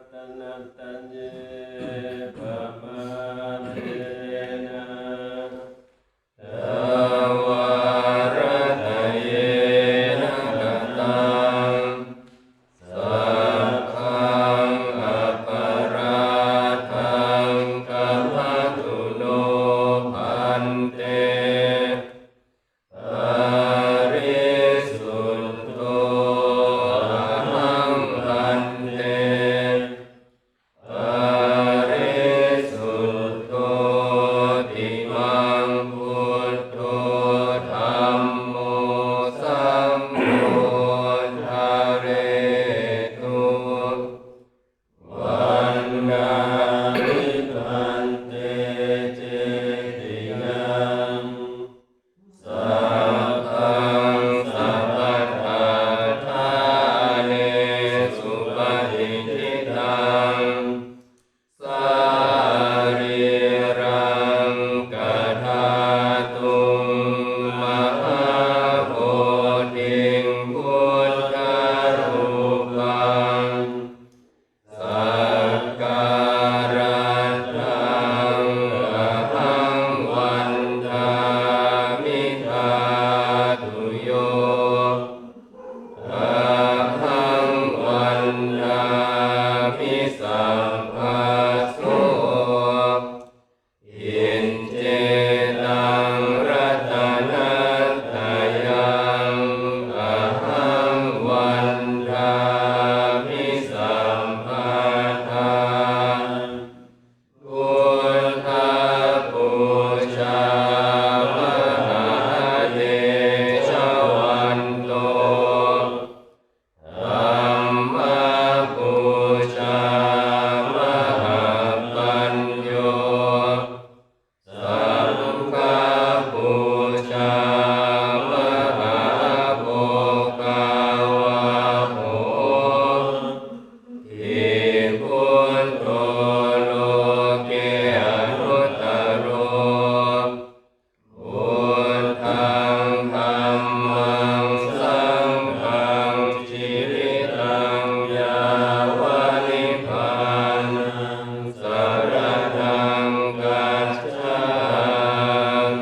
ตนัตตัญเยปะมาเรนะตวารตะเยนะกตังสัพพังอปาราทังกัมมตุโนพันเตปริสุทโธอะหังพันเตปริสุทโธติมังพุทโธธัมโมสังโฆทาเรตุวันนามิพันเตเจติยังสัพพังสัพพทาทาเนสุปฏิทิตังสารีรังกัฏฐาตุงมหาโพธิงพุทธรูปังสักการะทังอหังวันทามิทาตุโยอะหังวันทามิสัพพะโสอินเจตังรัตนัตถยังอะหังวันทามิสัมปทานพุทธบูชามหาเดชวันโตธัมมบูชามหาปัญโยสังฆบูชามหาโภคาวะโหทิพุทโธโลเกอนุตตโรพุทธังธัมมังสังฆังชีวิตังยาวะนิพพานังสรณังกัจฉา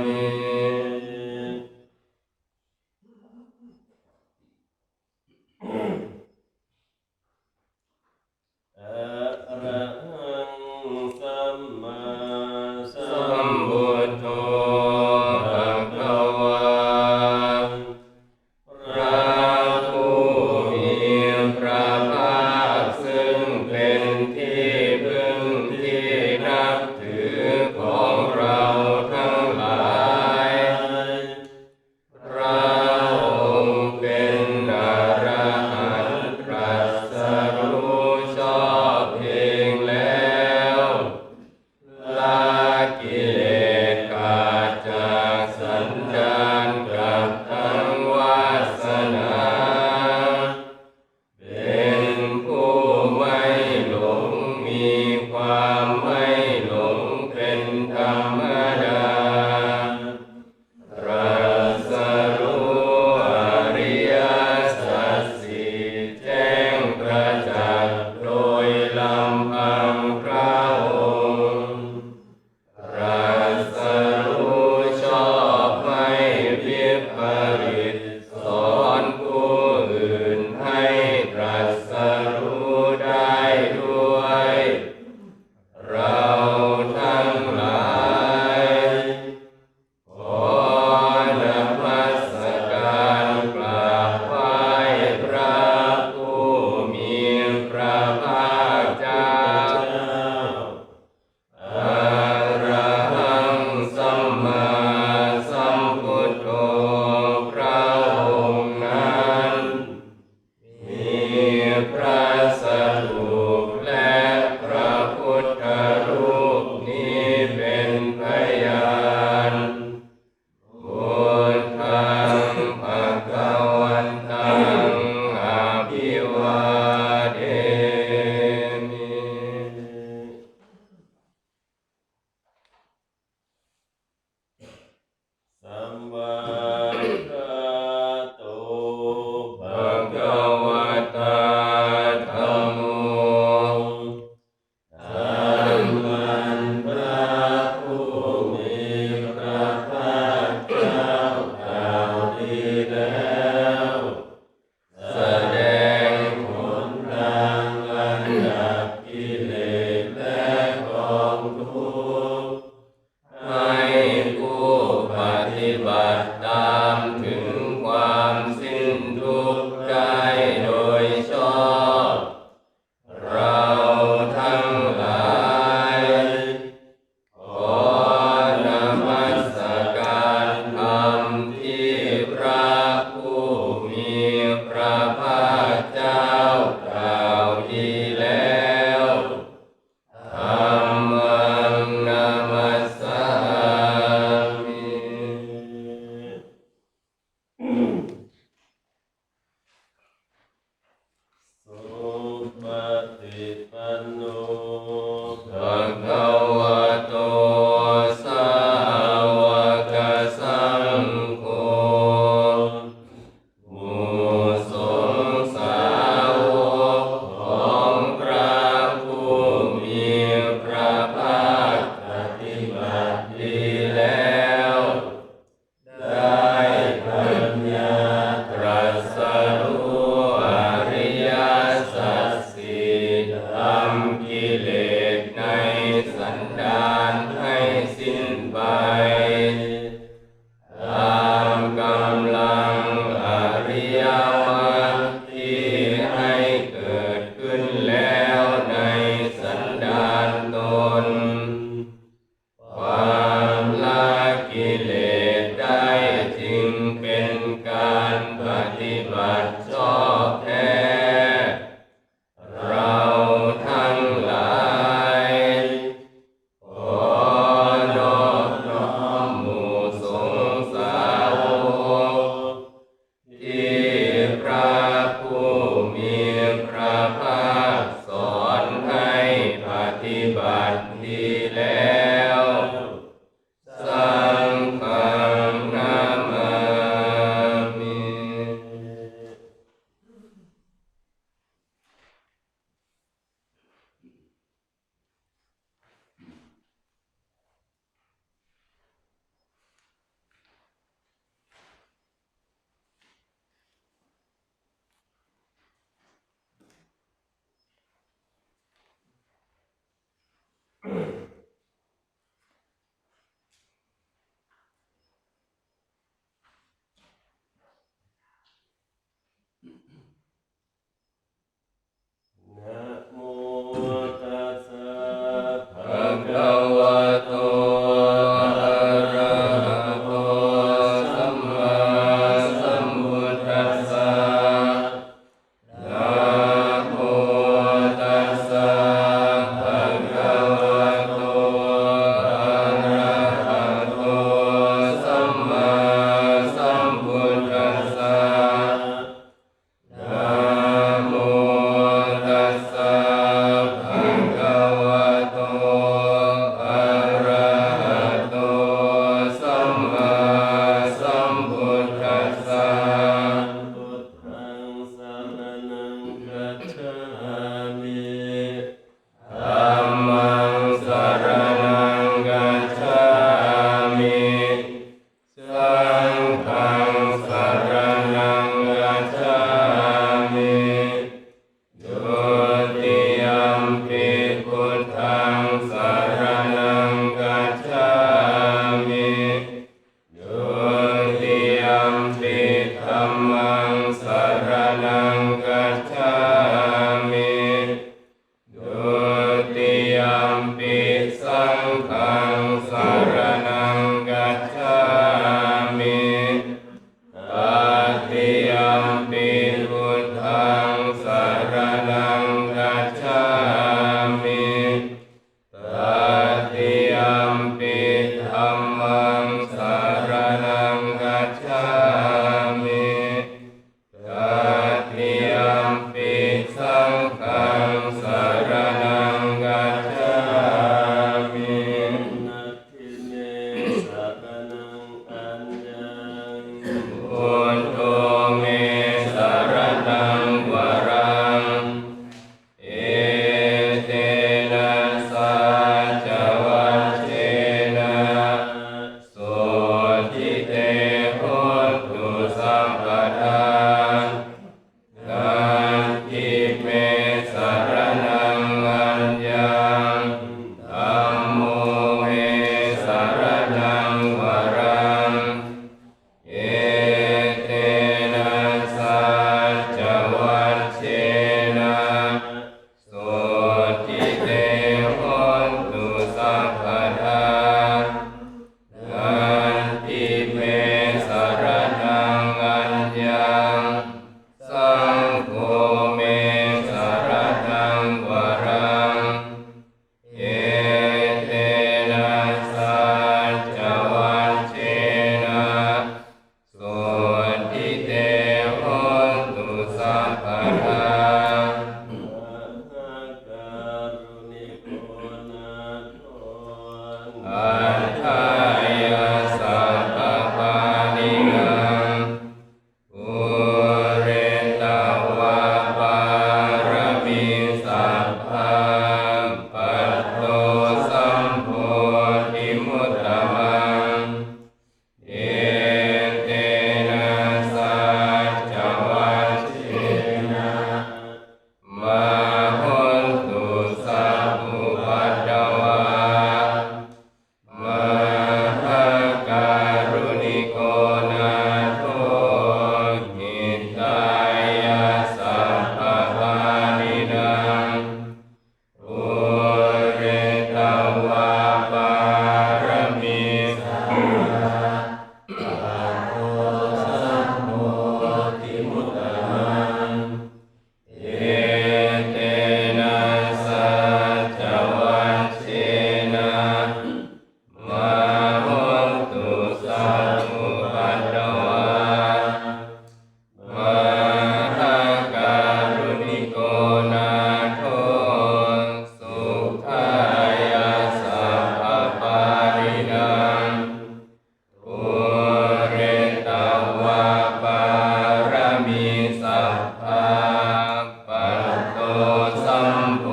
มิ อะระหังสัมมาสัมพุทโธภะคะวาพระผู้มีพระภาคซึ่งเป็นที่พึ่งที่นับถือของเราทั้งหลายพระองค์เป็นอรหันต์ตรัสรู้ชอบเองแล้วละกิเลสขาดจากสันดานกับทั้งวาสนาเป็นผู้ไม่หลงมีความไม่หลงเป็นธรรมดาตรัสรู้อริยสัจสี่แจ้งประจักษ์โดยลำพังพระองค์ ให้ผู้ปฏิบัติตามถึงความสิ้นทุกข์ได้โดยชอบเราทั้งหลายขอนมัสการธรรมที่พระผู้มีพระภาคเจ้ากล่าวดีแล้วธัมมังนามัสสามิ สุปฏิปันโนภะคะวะโตสาวกสังโฆหมู่สงฆ์สาวกของพระผู้มีพระภาคปฏิบัติดีแล้วได้ปัญญาตรัสรู้อริยสัจสี่ทำกิเลสในสันดานให้สิ้นไปตามกำลังอริยมรรคที่ให้เกิดขึ้นแล้วในสันดานตนความละกิเลสได้จึงเป็นการปฏิบัติชอบแท้เราทั้งหลายขอนอบน้อมหมู่สงฆ์สาวกที่พระผู้มีพระภาคสอนให้ปฏิบัติดีแล้วสังฆังนามามิ นะโมตัสสะภะคะวะโตอะระหะโตสัมมาสัมพุทธัสสะนะโมตัสสะภะคะวะโตอะระหะโตสัมมาสัมพุทธัสสะนะโมตัสสะภะคะวะโตอะระหะโตสัมมาสัมพุทธัสสะพุทธังสรณังคัจฉามิธัมมังสรณังคัจฉามิสังฆังสรณังคัจฉามิ ดุติยัมปิพุทธังสรณังคัจฉามิดุติยัมปิธัมมังสรณังคัจฉามิดุติยัมปิสังฆังสรณังคัจฉามิตติยัมปิพุทธังสรณังคัจฉามิตติยัมปิธัมมังสรณังคัจฉามิตติยัมปิสังฆังสรณังคัจฉามิ พทานันทิเมสรณังอัญญังสังโฆเมสรณังวรังเอเตนะสัจจวัชเชนะสุติเตโหตุสัพพทาอัฏฐายาสัพพปานินังปุเรตวะปารมิสัพพะปัตโตสัมโพธิมุตตมังเอเตนะสัจจวัชเชนะมหุนตุสัพพุปัตตวะมหาการุณิโกนาโถหิตายาสัพพปานินังปุเรตวะปารมิสัพพะปัตโตสัมโพธิมุตตมังเอเตนะสัจจวัชเชนะมหุนตุสัพพุปัตตวะมหาการุณิโกนาโถสุขายาสัพพปารินังปุเรตวะปารมิสัพพะปัตโตสัมโพ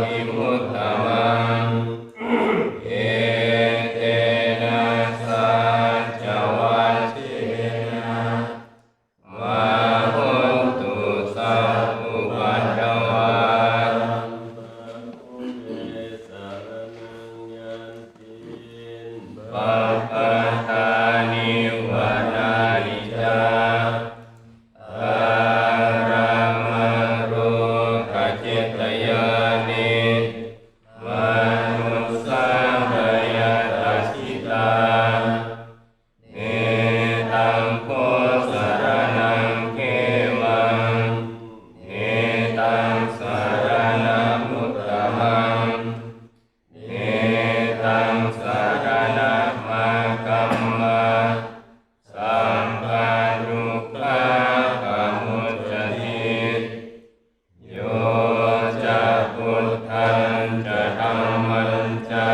ธิมุตตมังเอเตนะสัจจวัชเชนะมหุนตุสัพพุปัตตวะปัปปทานิวานานิจาอารามารุขจิตยานิมนุสสาภยตัสสิตาเนตังโพสรณังเขมังเนตังสรณมุตตมังเนตังสรณมังคัมมาสัมปันทุกขาปมุจจติโยจะพุทธังจะธัมมังจะ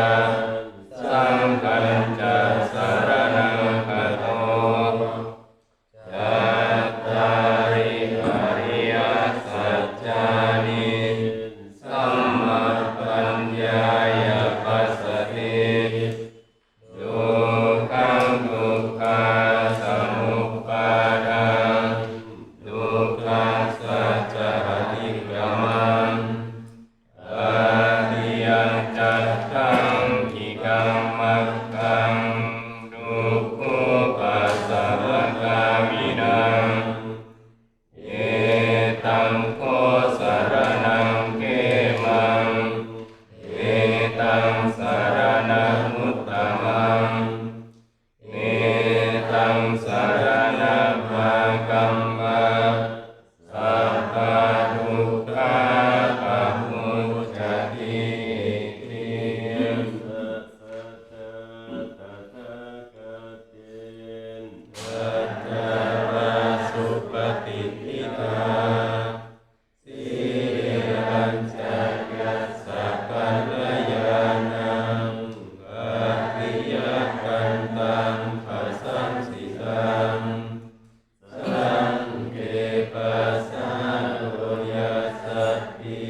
สังฆังจะสรณังคัจโตจัตตาริอริยสัจจานิสัมมาปัญญายปัสสติทุกขังทุกขาสมุปปาทังทุกขังสัจจะอธิกรรมังอริยังจัตตังกิกังมัคคังทุกขุปัสสะกามินังเอตังโคสรณังเขมังเอตังสรณมุตตมังเอตังสรณมังคัมมาสัพพะทุกขาปมุจจติสัจจวาสุปฏิทิตาสีรัญจักยัสสะปัญญานังอภิยักขันตังปัสสังสิตังสังเกปัสสะโลยัสสะติ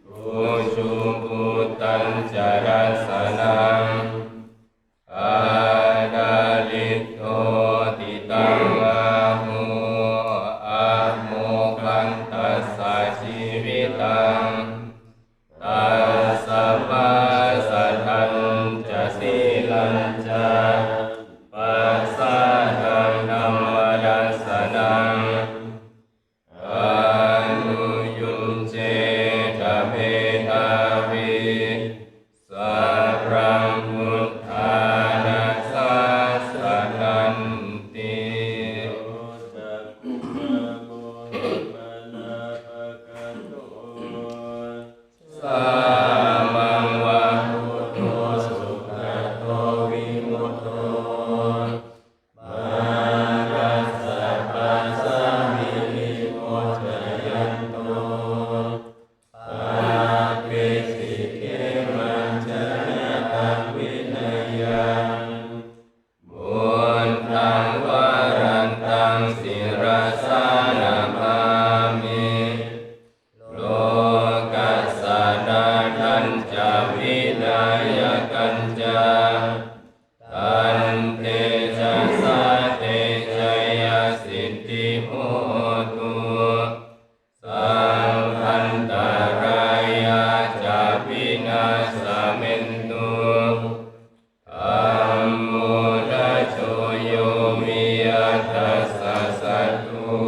ปุชุปุตตัญจรัสสนังอาดาลิโตติตังอาหูอาโมคันตัสสะชีวิตังตัสสะปัสสะทันจะสีลัญจะปัสสะทังธัมมดัสสนังอนุยุญเจทะเมทาวิสัพ จาตันเตชะสะเตชัยยสิทธิโหตุสัมพันตรายาจาปินาสเมนตุธัมโมทัชโชโยมิยัตถัสสะสัตถุ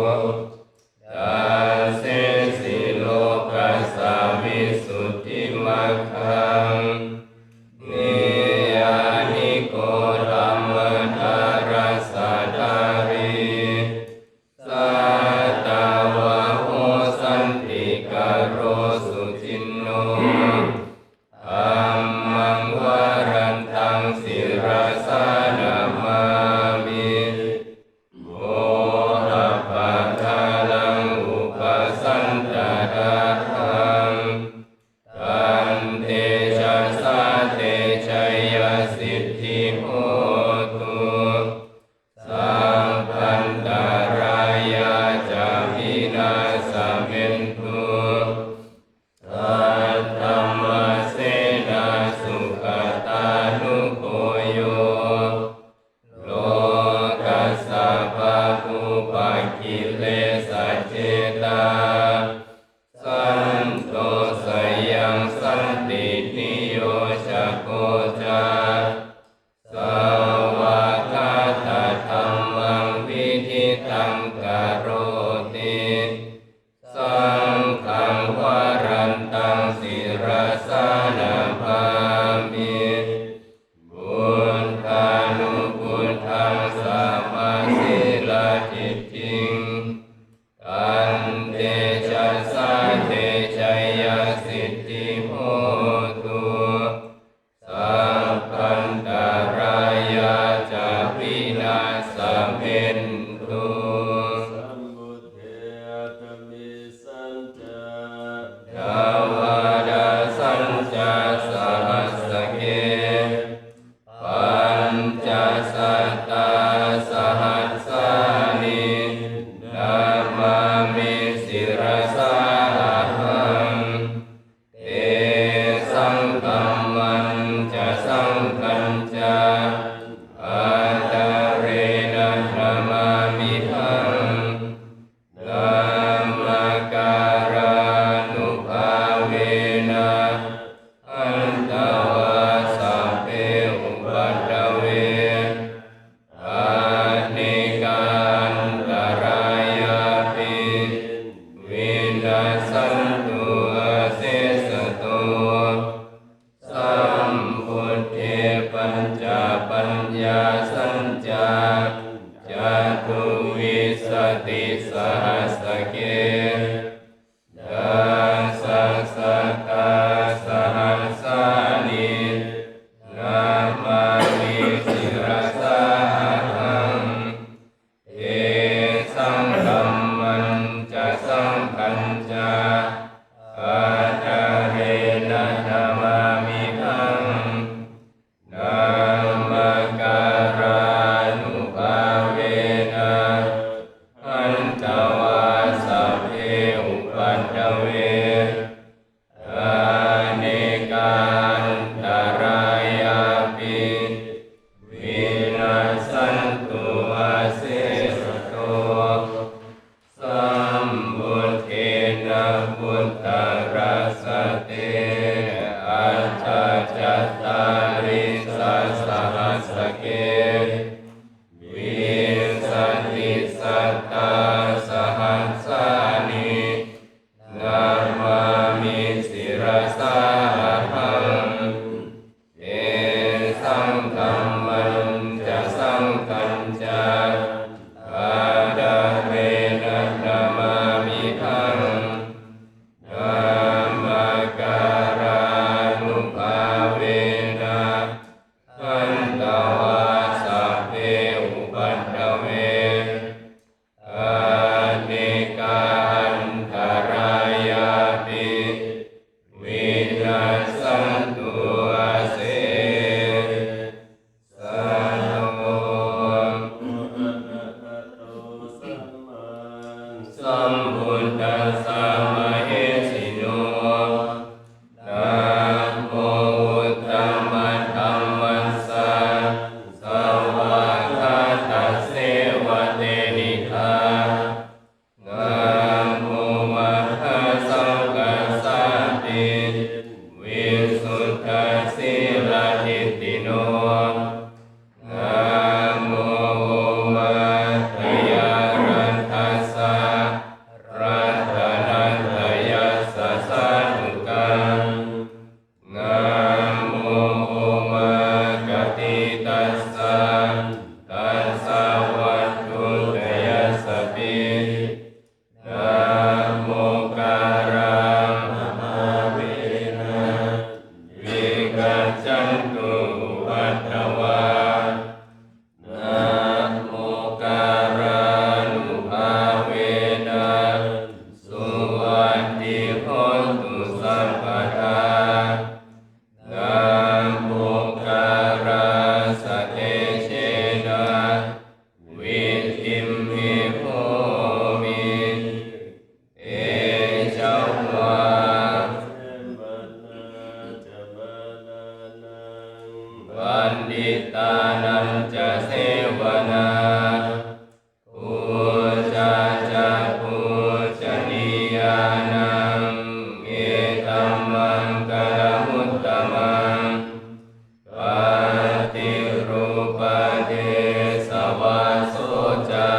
ตัสเสสิโลกัสสะวิสุทธิมัคคังนิยานิโกธัมมทารัสสะทาริสัตตวะโหสันติกโรสุจินโนธัมมังวรันตังศิรสานามามิโมหะปะทาลังอุปสันตตาหังตันเตชะสะเตชัยยสิทธิโหตุสัมพันตรายาจาปินาสเมนตุสัทธัมมเสนาสุขตานุโคโยโลกัสสะภะภูปะกิเลสเจตาสันโตสยังสันตินิโยชโกจาสาวกาตธัมมังวิธิตังกโรติสังฆังวรันตังศิรสานาภามิพุทธานุพุทธังสัมมาสิลาทิฏฐิงตันเตชะสะเตชัยยสิทธิโหตุสัพพันตรายาจาปินาสเมนตุสัมบุทเถตมิสัญจดาวาดาสัญจสหัสสเกปัญจสัตตาสหัสสานินามามิศิรสาหังเตสังคัมมันจะสังคัญจาอัตตะเรนะนามามิหังนามการานุภาเวนะอันตวาสัพเพอุปัฏฐเวอานิการตรายาปิวินาสันตุอาเสสโตสัมพุทเทปัญจปัญญาสัญจาจตุวิสติสหัสสเกดัสสะสะกาสหัสสานินามามิศิรสาหังเตสังคัมมันจะสังคัญจาอัตตะเรนะนามามิหังนามการา ปัตตวานะโมการานุภาเวนะสุวัสดิโหตุสัพพทานะโมการาสเตเชนะวิทิมมิโภมิเอชวาปันดิตานันจะเสวนาปูชาจะปูชนียานังเอตัมมังกลมุตตมังปฏิรูปเดสวาโสจา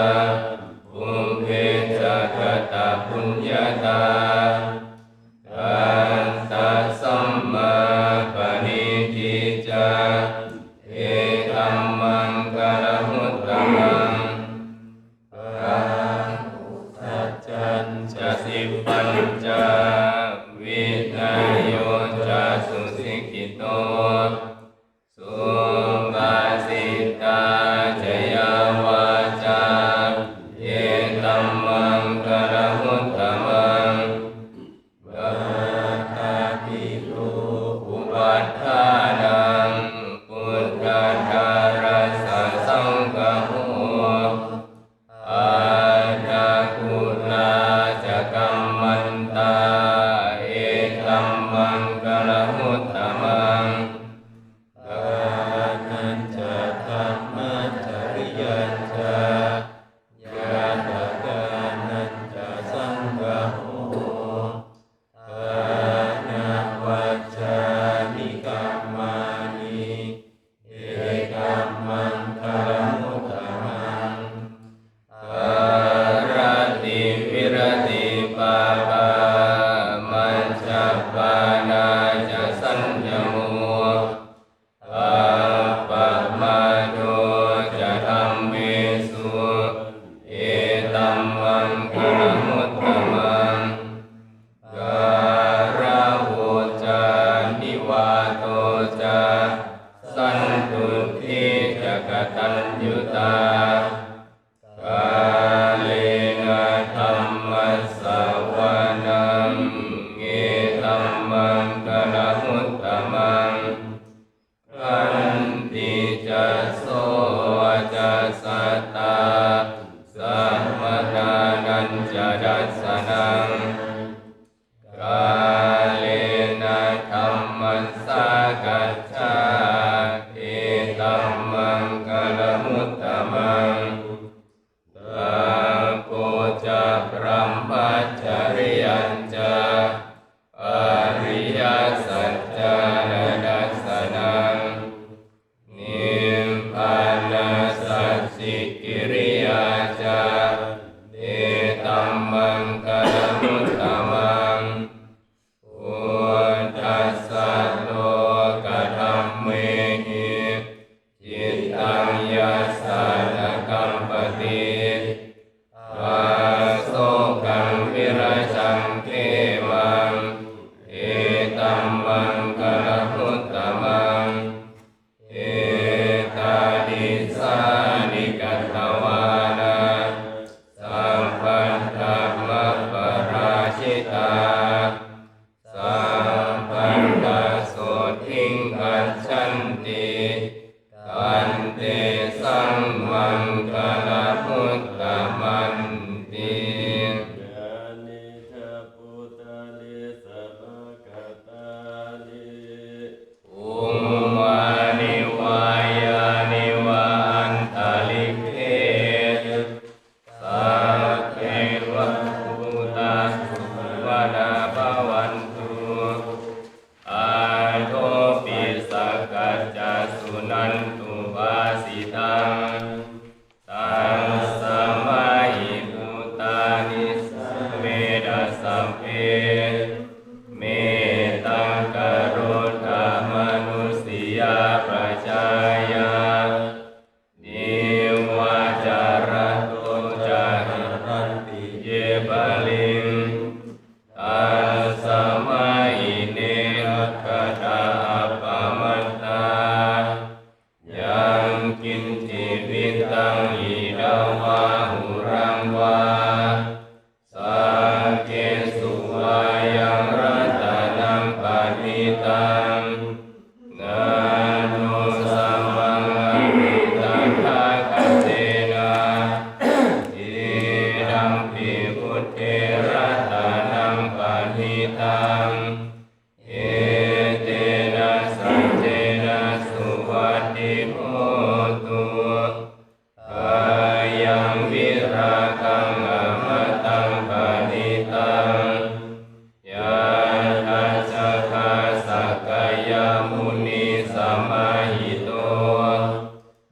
ภูมิเพจะกตปุญญาตากันตัสสัมมาปณิทิจาเอตัมมังกลมุตตมังปาหุทัจจันจะสิปัญจวินัยโยจะสุสิกิโตสุภาษิตาจยาวาจาเอตัมมังกลมุตตมังบาทาภิกขุอุปัฏฐานังพุทธาราสสังฆโฆอาณาคุลาจะกัมมันตาเอตัมมังกลมุตตมังกานัญจะธัมมัจจริยัญจะญาตกานัญจะสังฆโฆอานาวัจจานิกัมมานิเอกัมมังกลมุตตมังการติวิรติปาปามัญจปานาจะสัญญโมอาปะมาโดจะธัมเมสุเอตัมมังกลมุตตมังการะโหจานิวาโตจาสันตุทิจะกตัญญูตากาเลนะธัมมัสสวานังเอตัมมังกลมุตตมังขันติจะโสจะสัตตาสัมมนานัญจะดัสสนังกาเลนะธัมมัสสะกัจฉาเอตัมมังกลมุตตมังตาโกจะพรัมปัจจริยัญจะอริยสัจจานัดัสสนังนิพพานาสัจจิกิริยาจาเอตัมมังกลมุตตมังพุทธัสสะโลกธัมเมหิจิตตังยัสสะนะกัมปติวาโสกังวิราชังเทมังเอตัมมังกลมุตตมังเอตาดิสานิกัตถวานาสัมปันธัมมะปราชิตาสัมปันทโสทิงกัจฉันติกันเตสัมมังกลมุตตมันติยานิทะปุตตะลิสัพพะกตาลิอุมวานิวายานิวาอันตลิเขสัพเพวะภูตาสุวนาภวันตุอาโทปิสักกัจจสุนันตุภาสิตังตัสสะมาหิภูตานิสัพเมดัสสัพเพเมตังกโรธามนุสยาประชายานิวาจารโตจาหิรันติเยบาลิงตัสสะมาหิเนหะกตาอัปปมัตตา ติโหตุอายังวิราคังอมตังปณิตังยะทัสสะคาสักกายมุนีสัมมาหิโต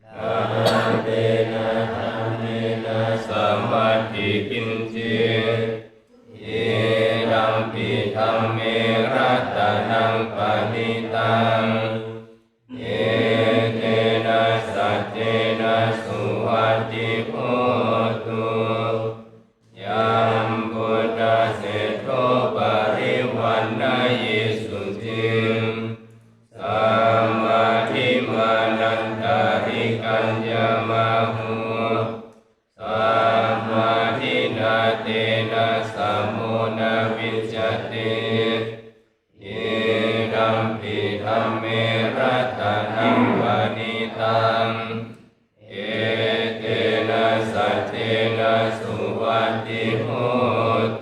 นาเตนะธรรมเนนะสัมมาทิกินจิเยดัมปิธัมเมรัตนังปณิตังเยเตนะสัจเจนะสุวัตติโหตุยัมพุทธะเสทโธปริวันนะเยสุติงสัมมาทิมานันตาริกัญญามะหุสัมมาทินาเตนะสัมโมนะวิจจติเยดัมปิธัมเมรัตนังปณิตังเอเตนะสัจเจนะสุวัตติโห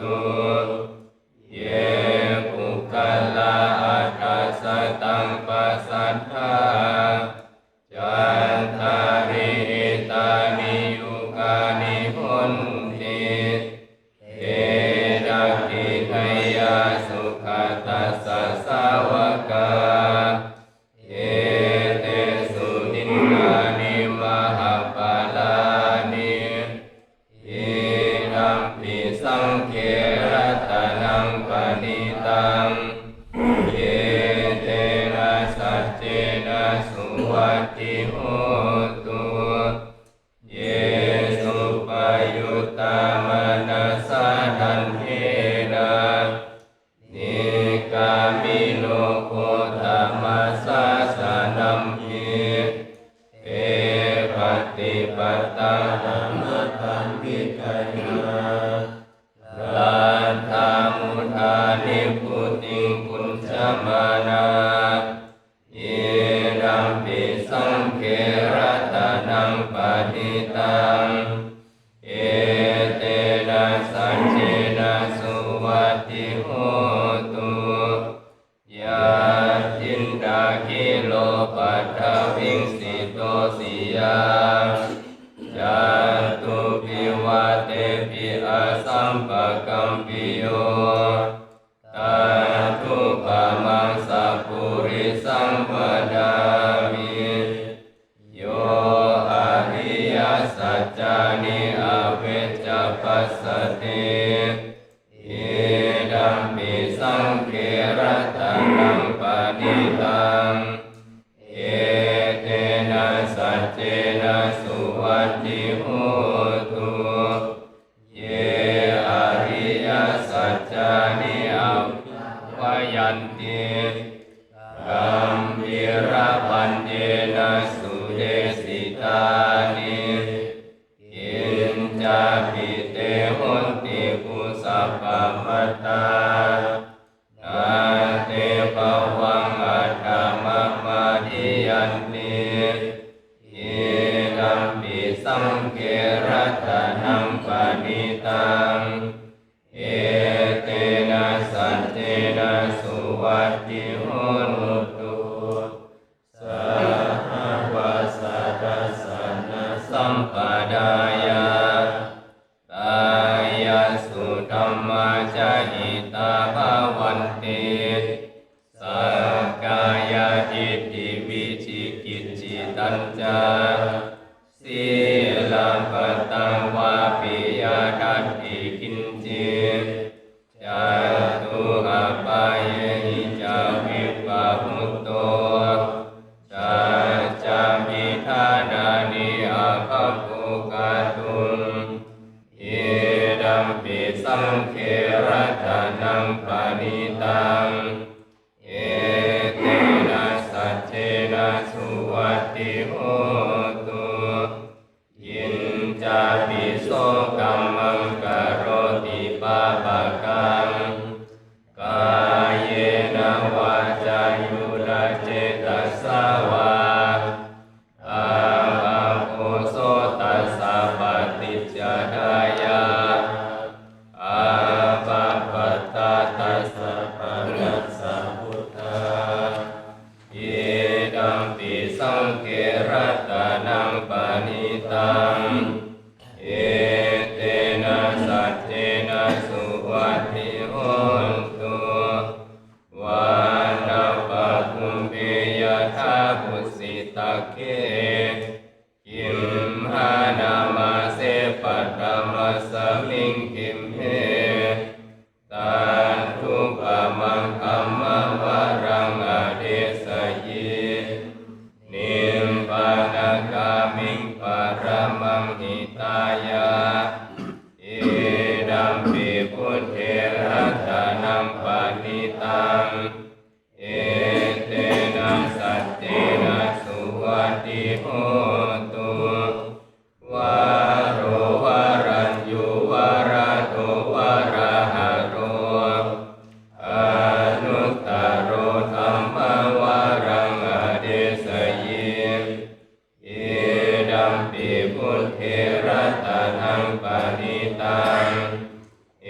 ตุเยปุคคลาอัตถัสสะตังปัสสัทธาจันทาริตานิยุกานิโหนติเอดักขิไทยาสุขตัสสะสาวกาเอเตสุนินนานิมหาปาลานิเอดัมปิสังเขรัตนังปณิตังเยเตนะสัจเจนะสุวัตติโหตุเยสุปยุตตามนัสสะทันเทนะนิกามิโลโคตมัสสะสะนัมภิเอปฏิปัตตาธัมมะธัมมิกายนาลันธามุทานิพุติงปุญจมานาเยดัมปิสังเขรัตนังปณิตังเอเตนะสัจเจนะสุวัตติโหตุยะจินดาคิโลปัตถวิงสิโตสิยาจันตุปิวะเตปิอาสัมปะกัมปิโยตาตุปะมังสัพพุริสัมปดามิโยอริยสัจจานิอเวจจปัสสติเอดัมปิสังเขรัตนังปณิตังเอเตนะสัจเจนะสุวัตติโหตุเยอริยสัจจานิอวยันติกัมภิระพันเยนะสุเดสิตานิกินจาปิเตหนติกุสัพพมัตตานาเตภวังอัตตมะมาธิยันติเยดัมปิสังเขรัตนังปณิตังเอเตนะสัจเจนะสุวัตติโหตุสัพพะสัตตะสันนะสัมปดายากายสุธัมมาจหิตาภวันติสักกายทิฏฐิวิจิกิจจิตัญจาสีลัมปตังวาปิยทัตถิกินจิจตุอาปายหิจาวิปะมุตโตจัจจามิทานานิอาภัพปุกาตุงเอดัมปิสังเขรัตนังปณิตังเอเตนะสัจเจนะสุวัตติโหตุยินจาปิโสกัมมังกโรติปาปะกังกายเยนะวาจายุระเจตสาวาอาภาโภโสตัสสะปฏิจจดายาอาภาปัตตาตัสสะปะนัสสะพุทธาเยดัมปิ สังเกรัตนังปณิตังเอเตนะสัจเจนะสุวัตติโหนตุวานาปะคุมเปยทาปุสิตะเกกิมหานามาเสปัตตมัสสมิงกิมเหตันทุปะมังคัมมะวะรังอเดสยินิมปานากามิงปารมังหิตายาเอดัมปิพุทเทรัตนังปณิตังเอเตนะสัจเจนะสุวัตติโหตุวาโรวารัญญูวาระโตวาระหะโรอนุตตโรธัมมวารังอเดสยิเอดัมปิพุทเทรัตนังปณิตังเอ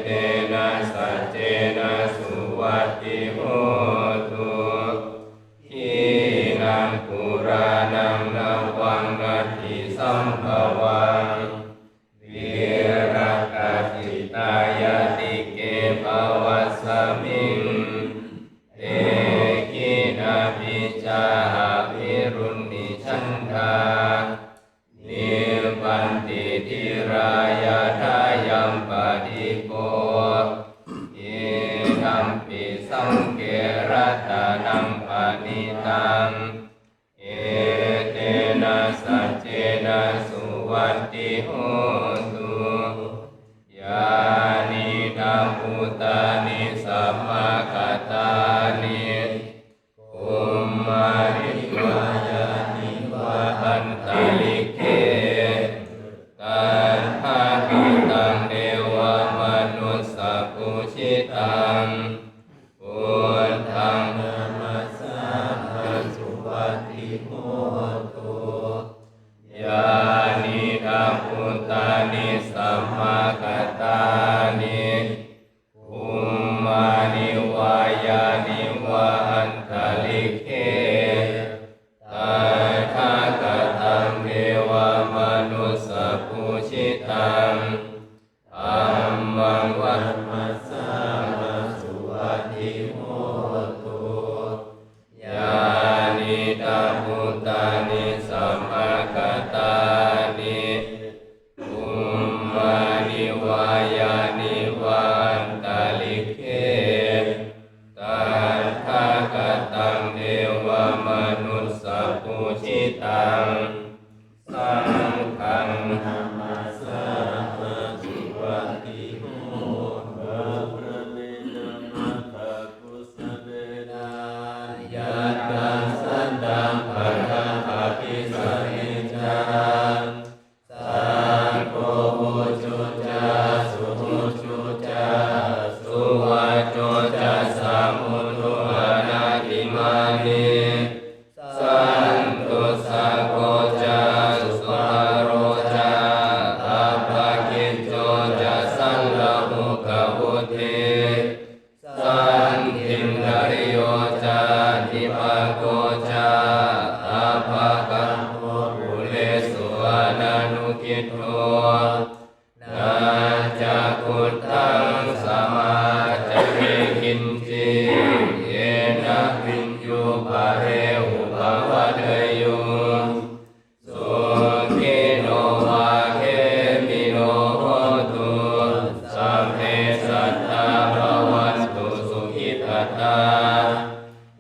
เตนะสัจเจนะสุวัตติโหตุทีนังปุรานังนวังนัตถิสัมภวังวิรักขจิตายติเกภวัสสมิงเอกินาปิจาหาวิรุณนิชันธานิปันติทิรายาทายัมปฏิโกเอธัมปิสังเกรัตนังปณิตังเอเตนะสัจเจนะสุวัตติโหตุยานิดาภูตานิสัมมาคตานิอุมมานิวายานิวะอันตลิเกตันหากิตังเดวมนุสสปุชิตังพุทธังนามัสสามิสุวัตติโหตุยานิดาภูตานิสัมมาคตานิอุมมานิวายานิวะอันตลิเกตัทาคตังเดวมนุสสปุชิตังธัมมังวัฏมัสสามาสุวัตติโหตุยานิดาภูตานิสัมมาคตานิอุมมานิวายานิวะอันตลิเกตัทาคตังเดวมนุสสปุชิตังสังฆังนามัสสามิสุวัตติโหตุพระเนนะมัทธกุสเดนะยัตตังสันตังภะคะอภิสัมมิจฉาสังโฆอุจุจาสุหุจุจาสุวัจโจจาสัมมุตุอนาติมานิสันตุสะโกจาสุภโรจาอาภาคิจโจจาสันลมุขวุติสันทิมดาริโยจาทิภาโกจาอาภาคัมโมปุเรสุอานานุกิโตนาจักขุตังสมาจเรกินจิเยนะวิญญูภะเรหุภวะเทโยสุขิโนวาเขมิโนโหตุสัพเพสัตตาภวันตุสุขิตัตตา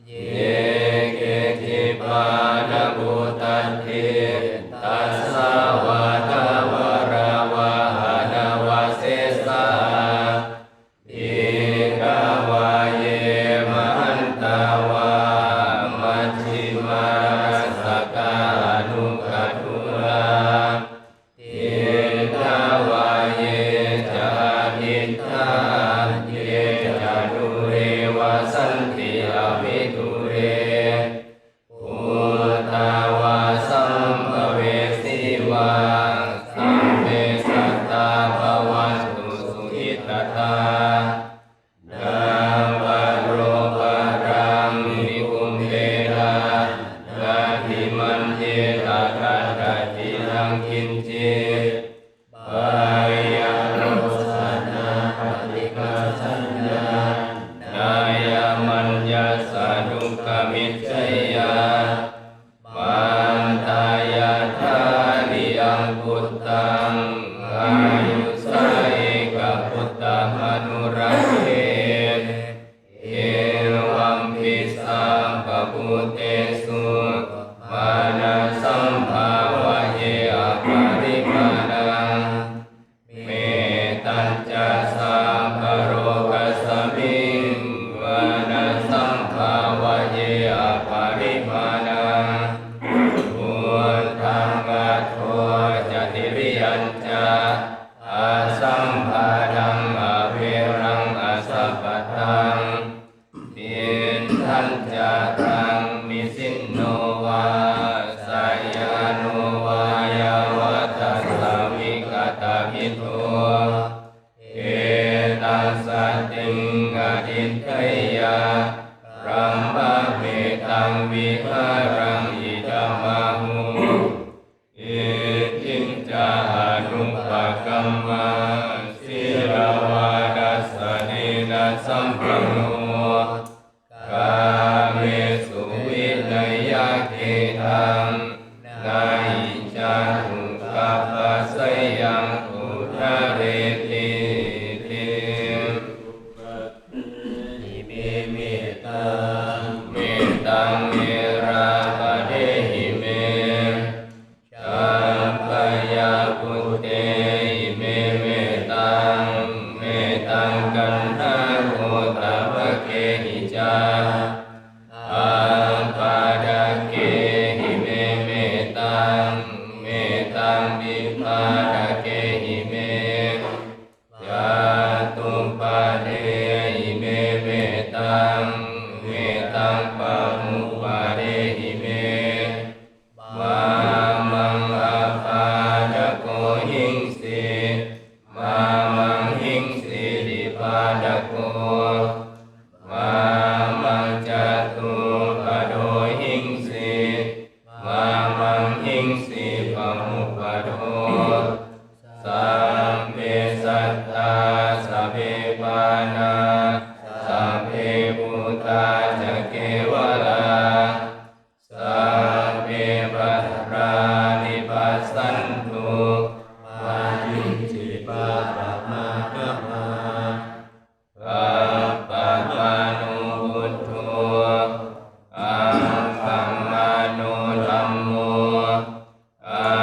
เยเกจิปานภูตันติตัสสะวะทาวราวะหานาวะเสสะอิกาวาเยมหันตาวามัชฌิมาสกานุกัตุราทิตาวาเยจาทิตาเยจาตุเรวะสันติอภิตุเรพุทธาวาสัม ทิมันเยตาตาตาทินังกินจิปายาโรสนาปฏิกาสัญญานายมัญญาสานุกมิจฉยามันตายาธานิยังพุทธังอายุสัยกับพุทธมนุรักเขเอวัมปิสัมปพุเตสุมานะสัมภาวะเยอปาริมานังเมตัญจะสัมภโรกัสสมิงมานะสัมภาวะเยอปาริมานังพุทธังกัตโถจติริยัญจาอาสัมภารังอเวรังอสัพพตังติทัญจาตังมิสินโนวาสายาโนวายาวัตสามิกตาภิโตเอตัสสติงอดินทยารัมภะเมตังวิหารังอิดามาหุเอทิงจานุปกัมมาศิรวาดัสสเนนะสัมปันโนกาเมสุวินัยยะเกตังนาอิจานุกัปปะสยังอุทะเรติติอิเมเมตังเมตังเมราปะเดหิเมชัมปยาพุเตอิเมเมตังเมตังกันหาโคตภะเกหิจาอัปปาดาเกหิเมเมตังเมตังวิปาดาเกหิเมยาตุปาเดหิเมเมตังเมตังปะมุปาเดหิเมมามังอาปาดาโกหิงสีมามังหิงสีดิปาดาโกมามังจตุปโดหิงสีมามังหิงสีปะมุปโดสัมเภสัตตาสัพเพปานาสัพเพพุทธาจะเกวลาสัพเพปัตรานิปัสสันตุมายิจิปะปะมาคะมาปัปปะมานุพุทโธอัปปะมานุธัมโมอั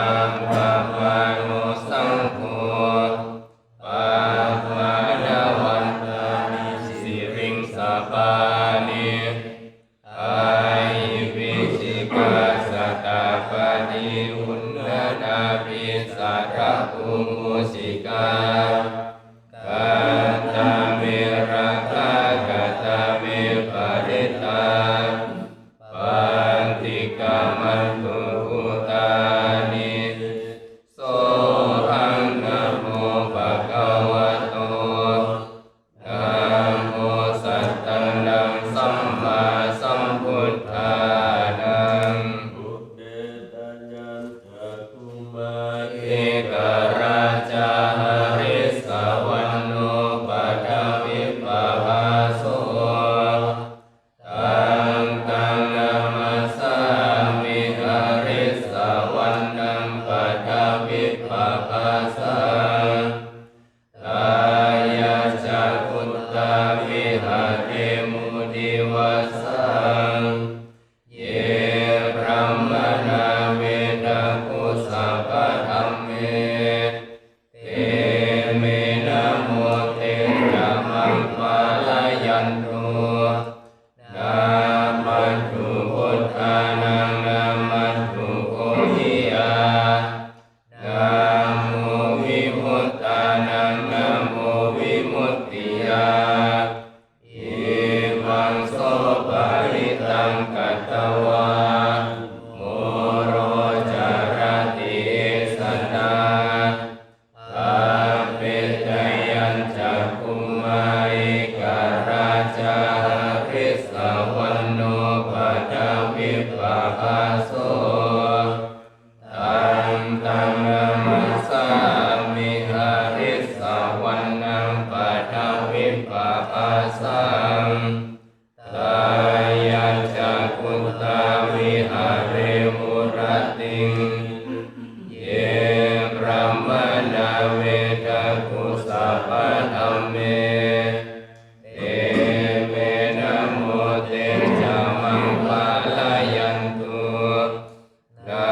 นา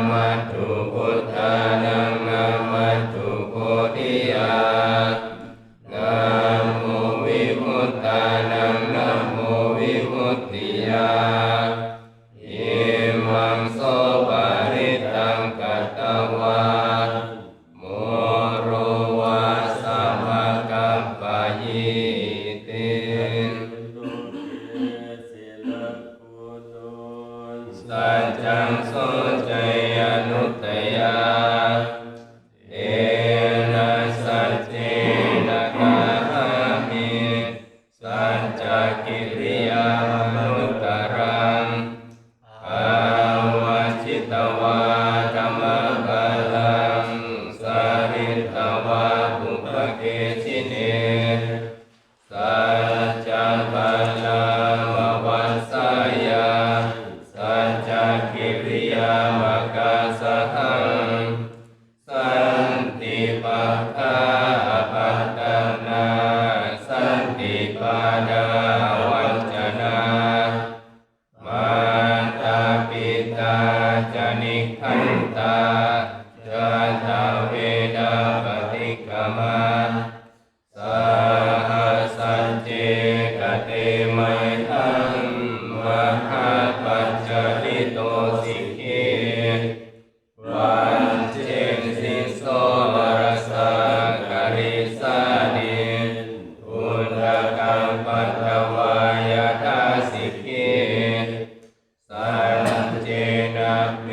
มัตถุพุทธานังนามัตถุโพธิยานะโมวิมุตตานังนะโมวิมุตติยาอิมังโสปาริตังกัตตวาโมโรวาสัมมากัปปะยิติสัจจังโสจยานุตตยาเอนะสัจเจนะกามิสัจจกิริยามนุตตรังภาวชิตวาธรรมบาลังสาริตวาปุปเกชิเนสัจจบาลามวัสสายาสัจจกิริยามกาสหังสันติปัฏฐาปัตตนาสันติปาดาวัจจนามาตาปิตาจนิคันตาจันทเวดาปฏิกามาสหสัจเจกเตมัยทังมหาปัจจลิโตสิกเขวันเชนสิโสวรสากริสานิอุณรกังปัตตวายทาสิกเขสันเจนะเม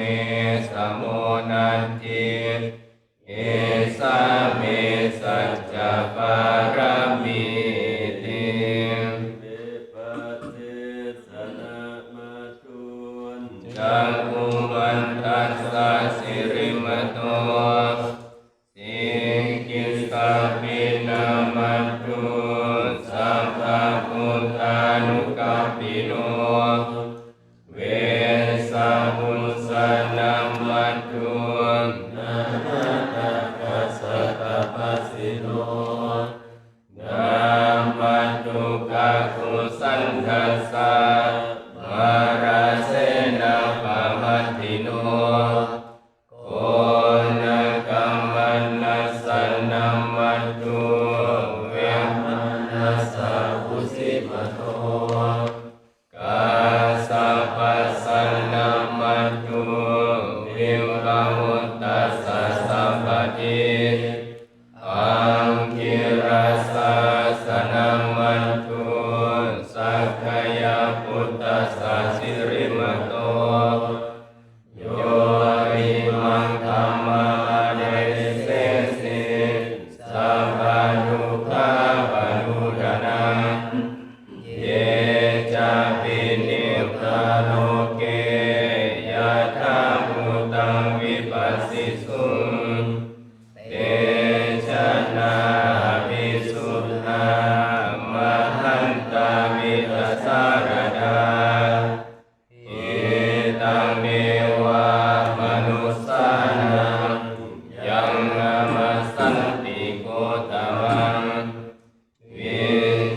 สโมนันติเอสาเมสัจจปารมีติจักขุมันตัสสะสิริมโตสิกิสสะปินามัตถุสัพพะพุทธานุกัปปิโนเวสามุสานามัตถุนาทัตถะสัตตปัสสิโนนามัตถุกัคขุสันทัสสะมาราเสนาปะมัตติโนโกนะกัมมันนัสสนามัตถุเวมัสนัสสะอุสิปโตกาสัพพะสันนามัตถุวิมบามุตตัสสะสัมปติอังคิราสาสนามัตถุสักขยาพุทธัสสะสิริมโตโยริมังธัมมาเดเสสิสัพพะทุกขาปนุดานังเยจาปินิพพาโลเกยะถาภูตังวิปัสสิสุเตชะนาวิสุทธามหันตาวิทัสสารดาอิตังเดวามนุสสานังยังนามาสันติโกตมังวิ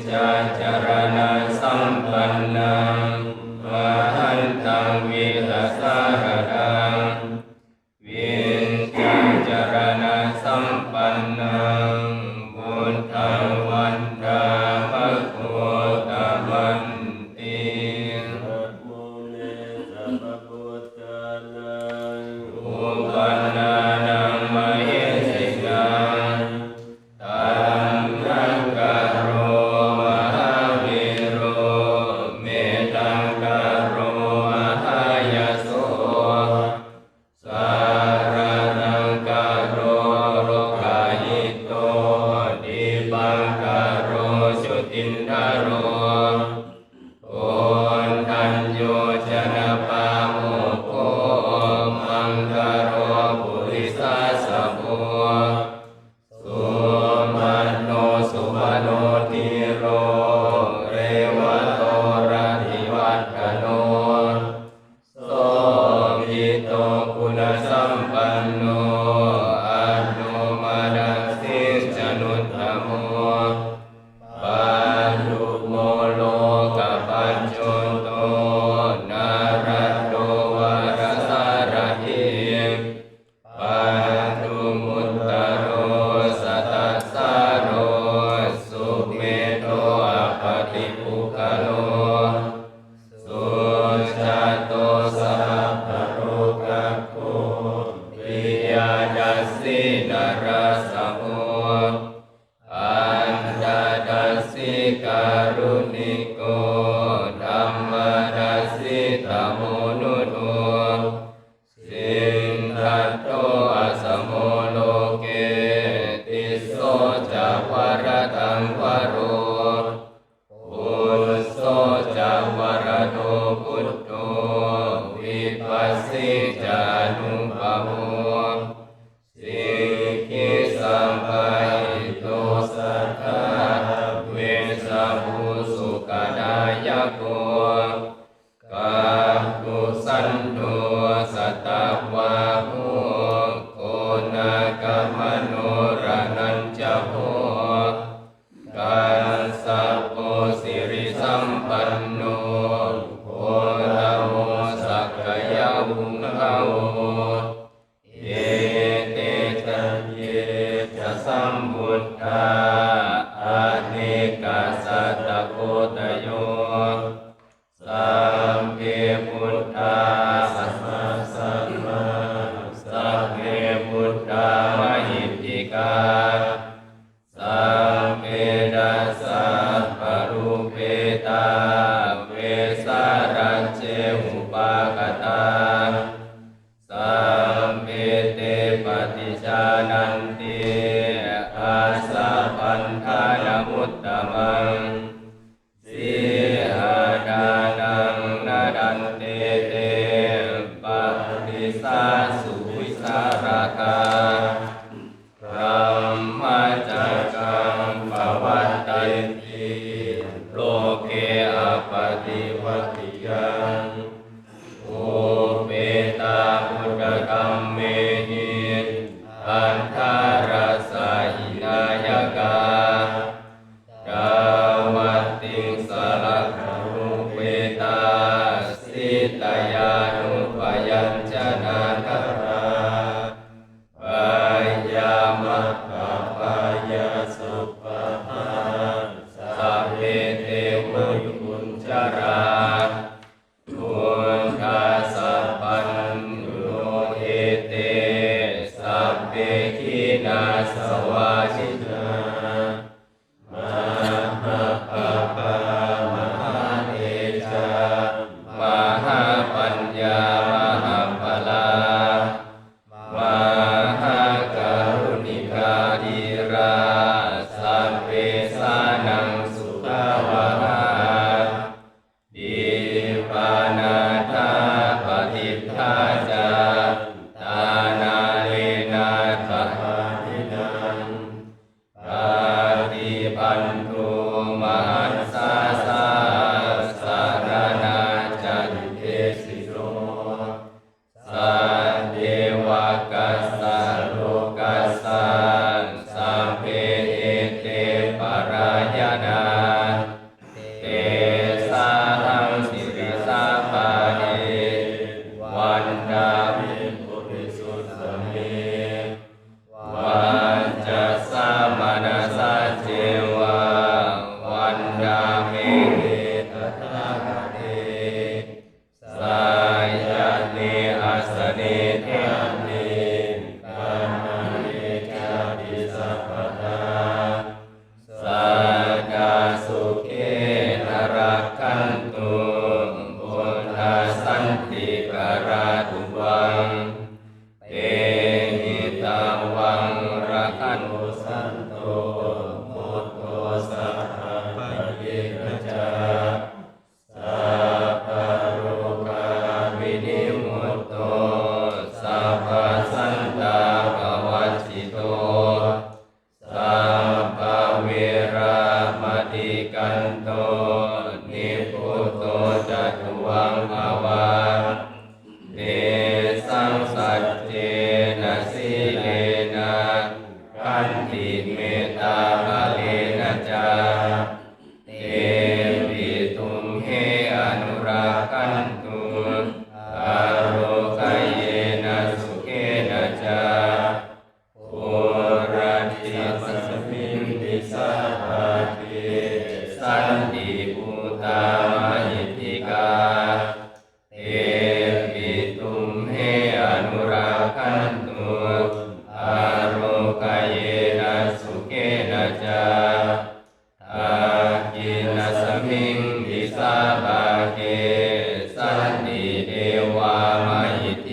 ชาจารณะสัมปันนังมหันตังวิทัสสารดังวิชาจารณะสัมปันนังบุญทังวันดาภโคตมันติอุปันนานังมเหสิกังตัณหกโรมหาวิโรเมตังกโรมหายโสสารนังกโรโรกายิโตดิบังกโรสุตินทโรโอนทัญโยชนะปาโมโคมังคโรปุริสาสะโพสุมาโนสุมาโนติโรเรวโตระธิวัตกโนโสภิโตคุณสัมปันโนอะโนมาดัสสิจนุตตโมปาลุโมโลกปัจจุโตนารัตโตวารสาร สินรสโหอันดาดัสสิการุณิโกธัมมดัสสิตโมนุโตสิงทัตโตอะสโมโลเกติโสจะวรตังวโรปุสโสจะวรโตพุทโธวิปัสสิจานุภโวสิกิสัมปะหิโตสัทธาเวสะภูสุขดายโกกาคุสันโตสัตตวาโหโกนากมโนรานัญจโหกันสัพโพสิริสัมปันโนโพธโมสักกายวุงคาโวเอเตจันเยจะสัมพุทธาอเนกสัตตโกตโยสัมเพพุทธาสัมมาสัมมาสัพเพพุทธามหิทธิกาสัมเพดัสสะปรุเปตาเวสารัจเจอุปากตาสัมเพเตปฏิชานันติอาสาพันธานามุตตมังสิหาดานังนาดันเตเตปฏิสาสุวิสาราคาพระมจักกังปวัตตันติโลเกอปฏิวัติยังโอเปตาพุทธกัมเมหิอันทาราสาหินายกาดาวัตติงสลักขุเปตาสิตยานุปยัญชนะทราปายามะปะปายาสุปะหาสัพเพเทวุยุญจาราทุนทาสัพพันโลเอเตสัพเพขีนาสวาชินามหาปะปามหาเอจามหาปัญญามหาภลามหากรุณิกาธิราสัพเพสานังสุขาวหาดิปานาธาปฏิทาจาตานาเลนาทหานินังปาฏิปันโทมหัสสะสาสารนาจันเทสิโรสันเทวกัสสะโลกัสสะสัมเพเอเตปรายนาเตสาหังสิริสาปาเนวันดามิปุริสุทธเมวันจะสามานาสาเจวะวันดาเมเตตถาคเตสายาเนอัสเนเทเนกัมมะเนจาติสัพพทาสักกาสุเขนรักขันตุพุทธสันติกราตุวังเตหิตาวังรักขันตุสันโตโมทโตสัพพะเยนะจาสัพพะโรกาวินิมมุตโตสัพพะสันตาภวัชชิโตสัพพะเวรามติกันโตนิพุตโตจัตุวังภวาเตสังสัจเจนะสีเลนะขันติเมตตาภะเลนะจาเตปิตุมเหอนุรากันตุอาโรคเยนะสุเขนะจาโอรันติสัสมิงติสาภาเตสันติภูตามหิทธิกาเตปิตุมเหอนุรากันตุอา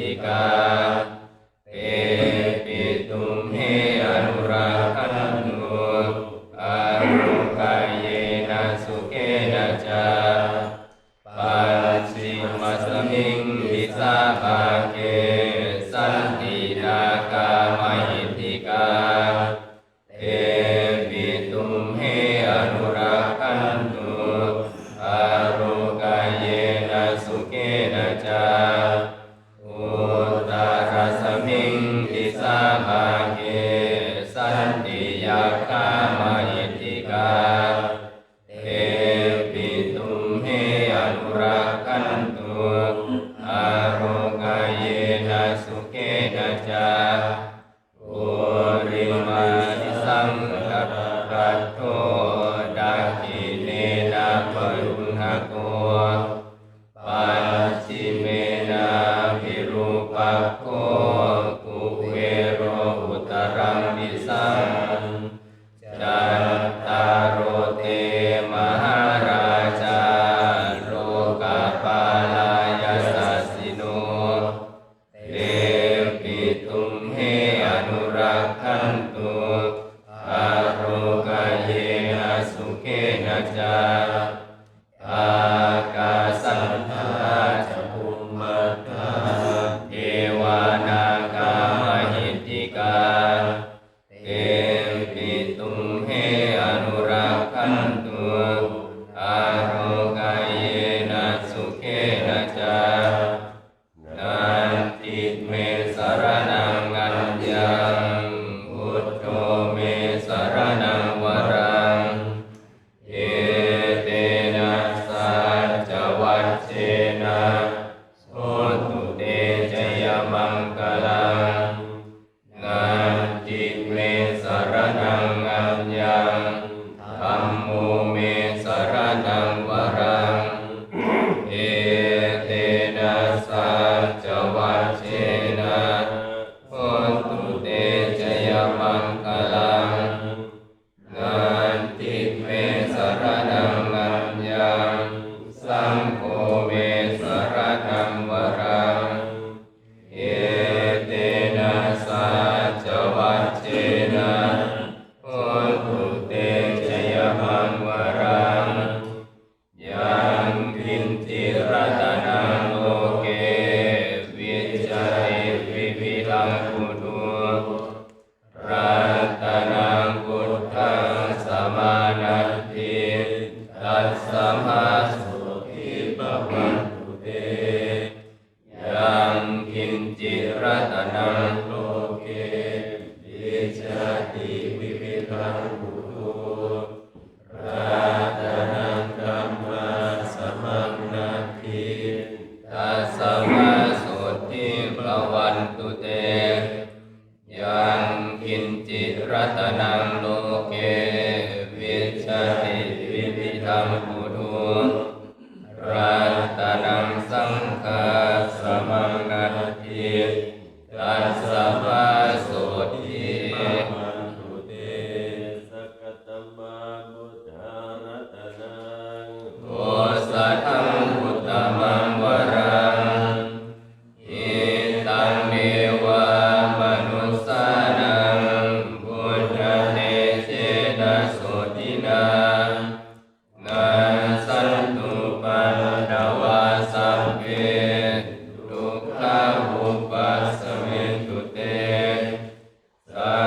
ติกาเตปิตุมเหอนุราคันตุอารุกายเยนะสุเกนะจาปัจฉิมสมิงวิสาภาเกสันตินากามหิติกาเตปิตุมเหอนุราคันตุอารุกายเยนะสุเกนะจาอุตตรัสมิงวิสาภาเกสันติยาคามหิติกาเตปิตุมเหอนุราคันตุอารุกายเยนะสุเกนะจาปุริมานิสังกัปปัตโตดักขิเนนะปรุณหโกปัจฉิเมนะภิรูปัคโคกุเวโรอุตรังวิสังจันตารโรเตมหาราชาโลกาปาลายสัสสิโนเตปิตุมเหอนุรักขันตุอารุกายเยนะสุเกนะจาอากาสันทาจะภูมิมัตถาเทวานากามหิติกาเตปิตุมเหอนุรักขันตุอารุกายเยนะสุเกนะจานันติเมสรณังอัญญังพุทโธเมสรณังวรังเยเตนะสัจจวัชเชนะโสตุเตชยมังคลังนันติเมสรณังอัญญังธัมโมเมสรณังวรังเอเตนะสัจจวัชเชนะโสตุเตชยมังคลังนันติเมสรณังอัญญังสังโฆเมสรณังวรังเอเตนะสัจจวัชเชนะโสตุเตชยมังวรังยังกินจิรัตนังโลเกวิจัยวิวิลังพุทโธรัตนังพุทธังสมานัตถิตัสสมาสุขิปวันตุเตยังกินจิรัตนังโลเกวิจัยวิวิลังพุทโธรัตนังธัมมาสมานัตถิตัสสมาสุขิปวันตุเตยังกินจิรัตนังโลเกวิชัติวิวิธังพุทโธรัตนังสังฆาสมังนัตถิตัสสมาสุขิมันตุเตสักกตมาบุตตารัตนังโอสัทธังพุทธมังวรังอิตังเมวะมนุสสานังพุทธเตเชนะโสตินานันสันตุปันนวาสัพเพทุกขาอุปัสสมิตุเตสั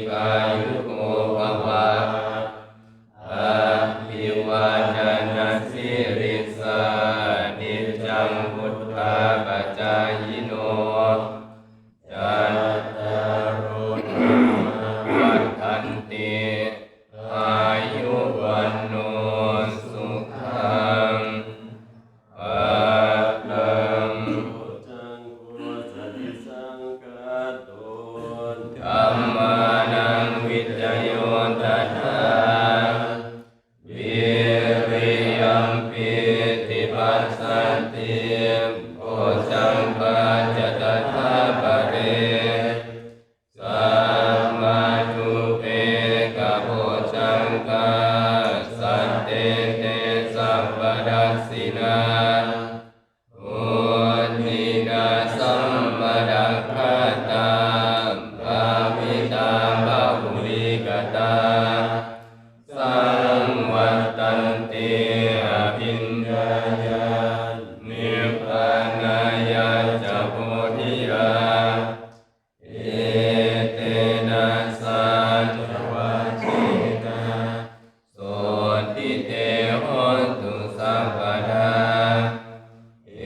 กายุโกภวะอาภิวาทนาสิริสานิจังพุทธาปัจจายโนจัตตารโอธรรมาวัฏันติอายุวันโนสุขังภะลังธัมมานังวิจโยตัสสะวิริยัมปิติปัสสันติโพชังปัจจตัสสะปะเรสัมมาทุเปกะโพชังกาสันเตเตสัมปดัสสินาอุทินาสัมปดักขตาภาวิตาภาภูริกตาสังวัตตันติอภิญญายานิพพานายาจะโพธิยาเอเตนะสัจจวัชเชนะโสติเตโหตุสัพพทาเอ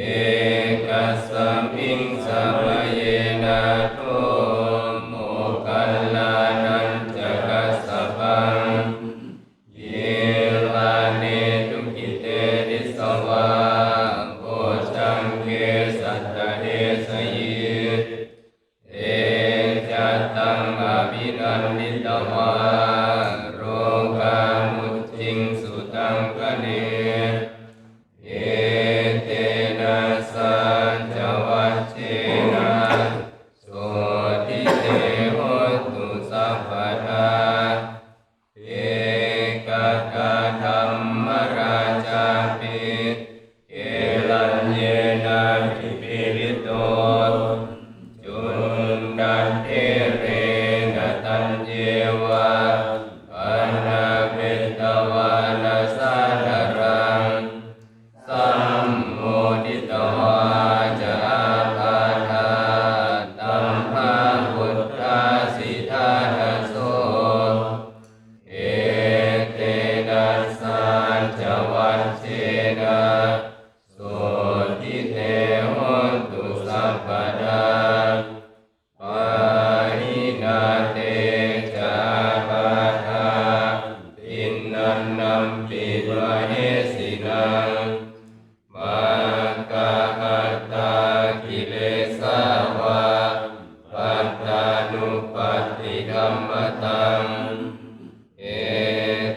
กัสสมิงสัพพเยนะโตโมคัลลานันจะกัสสะปังเยลาเนตุกิเตติสวาโพชังเกสัตตะเดสยิเอจัตตังอภินันดิตวาโรกามุจจิงสุตังคเนเอเตนะสัจจวัชเชนะโสติเตโหตุสัพพทาเอกตาธัมมราชาปิเกลัญเยนะทิปิริโตจุนดันเทเรนะตัญเยวะปันนาเวตวานาสาดารังสัมโมทิตวาจะอาภาธาตัมภาพุทธาสิทธานาโสเอเตนะสัจจวัชเชนะโสติเตโหตุสัพพทาปาหินาเตจาปาทาทินนันนัมปิมเหสินังมัคคะหัตตากิเลสาวะปัตตานุปัฏฐิธัมมตังเอ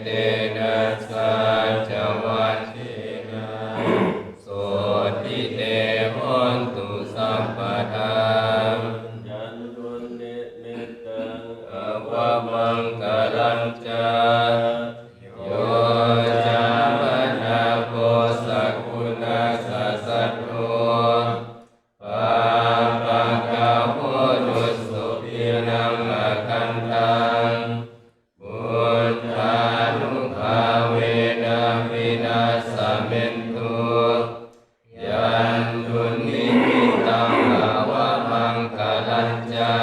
เตนะสัจจวัชเชนะโสติเตโหตุสัพพทายันตุนิมิตตังอวมังคลัญจาโยจามนาโพสกุณาสัสสะโตปาปังกะโหตุสุภินังอคันตังบุญญานุภาเวนะวินาสเมนตุยันตุนิมิตตังอวมังคลัญจา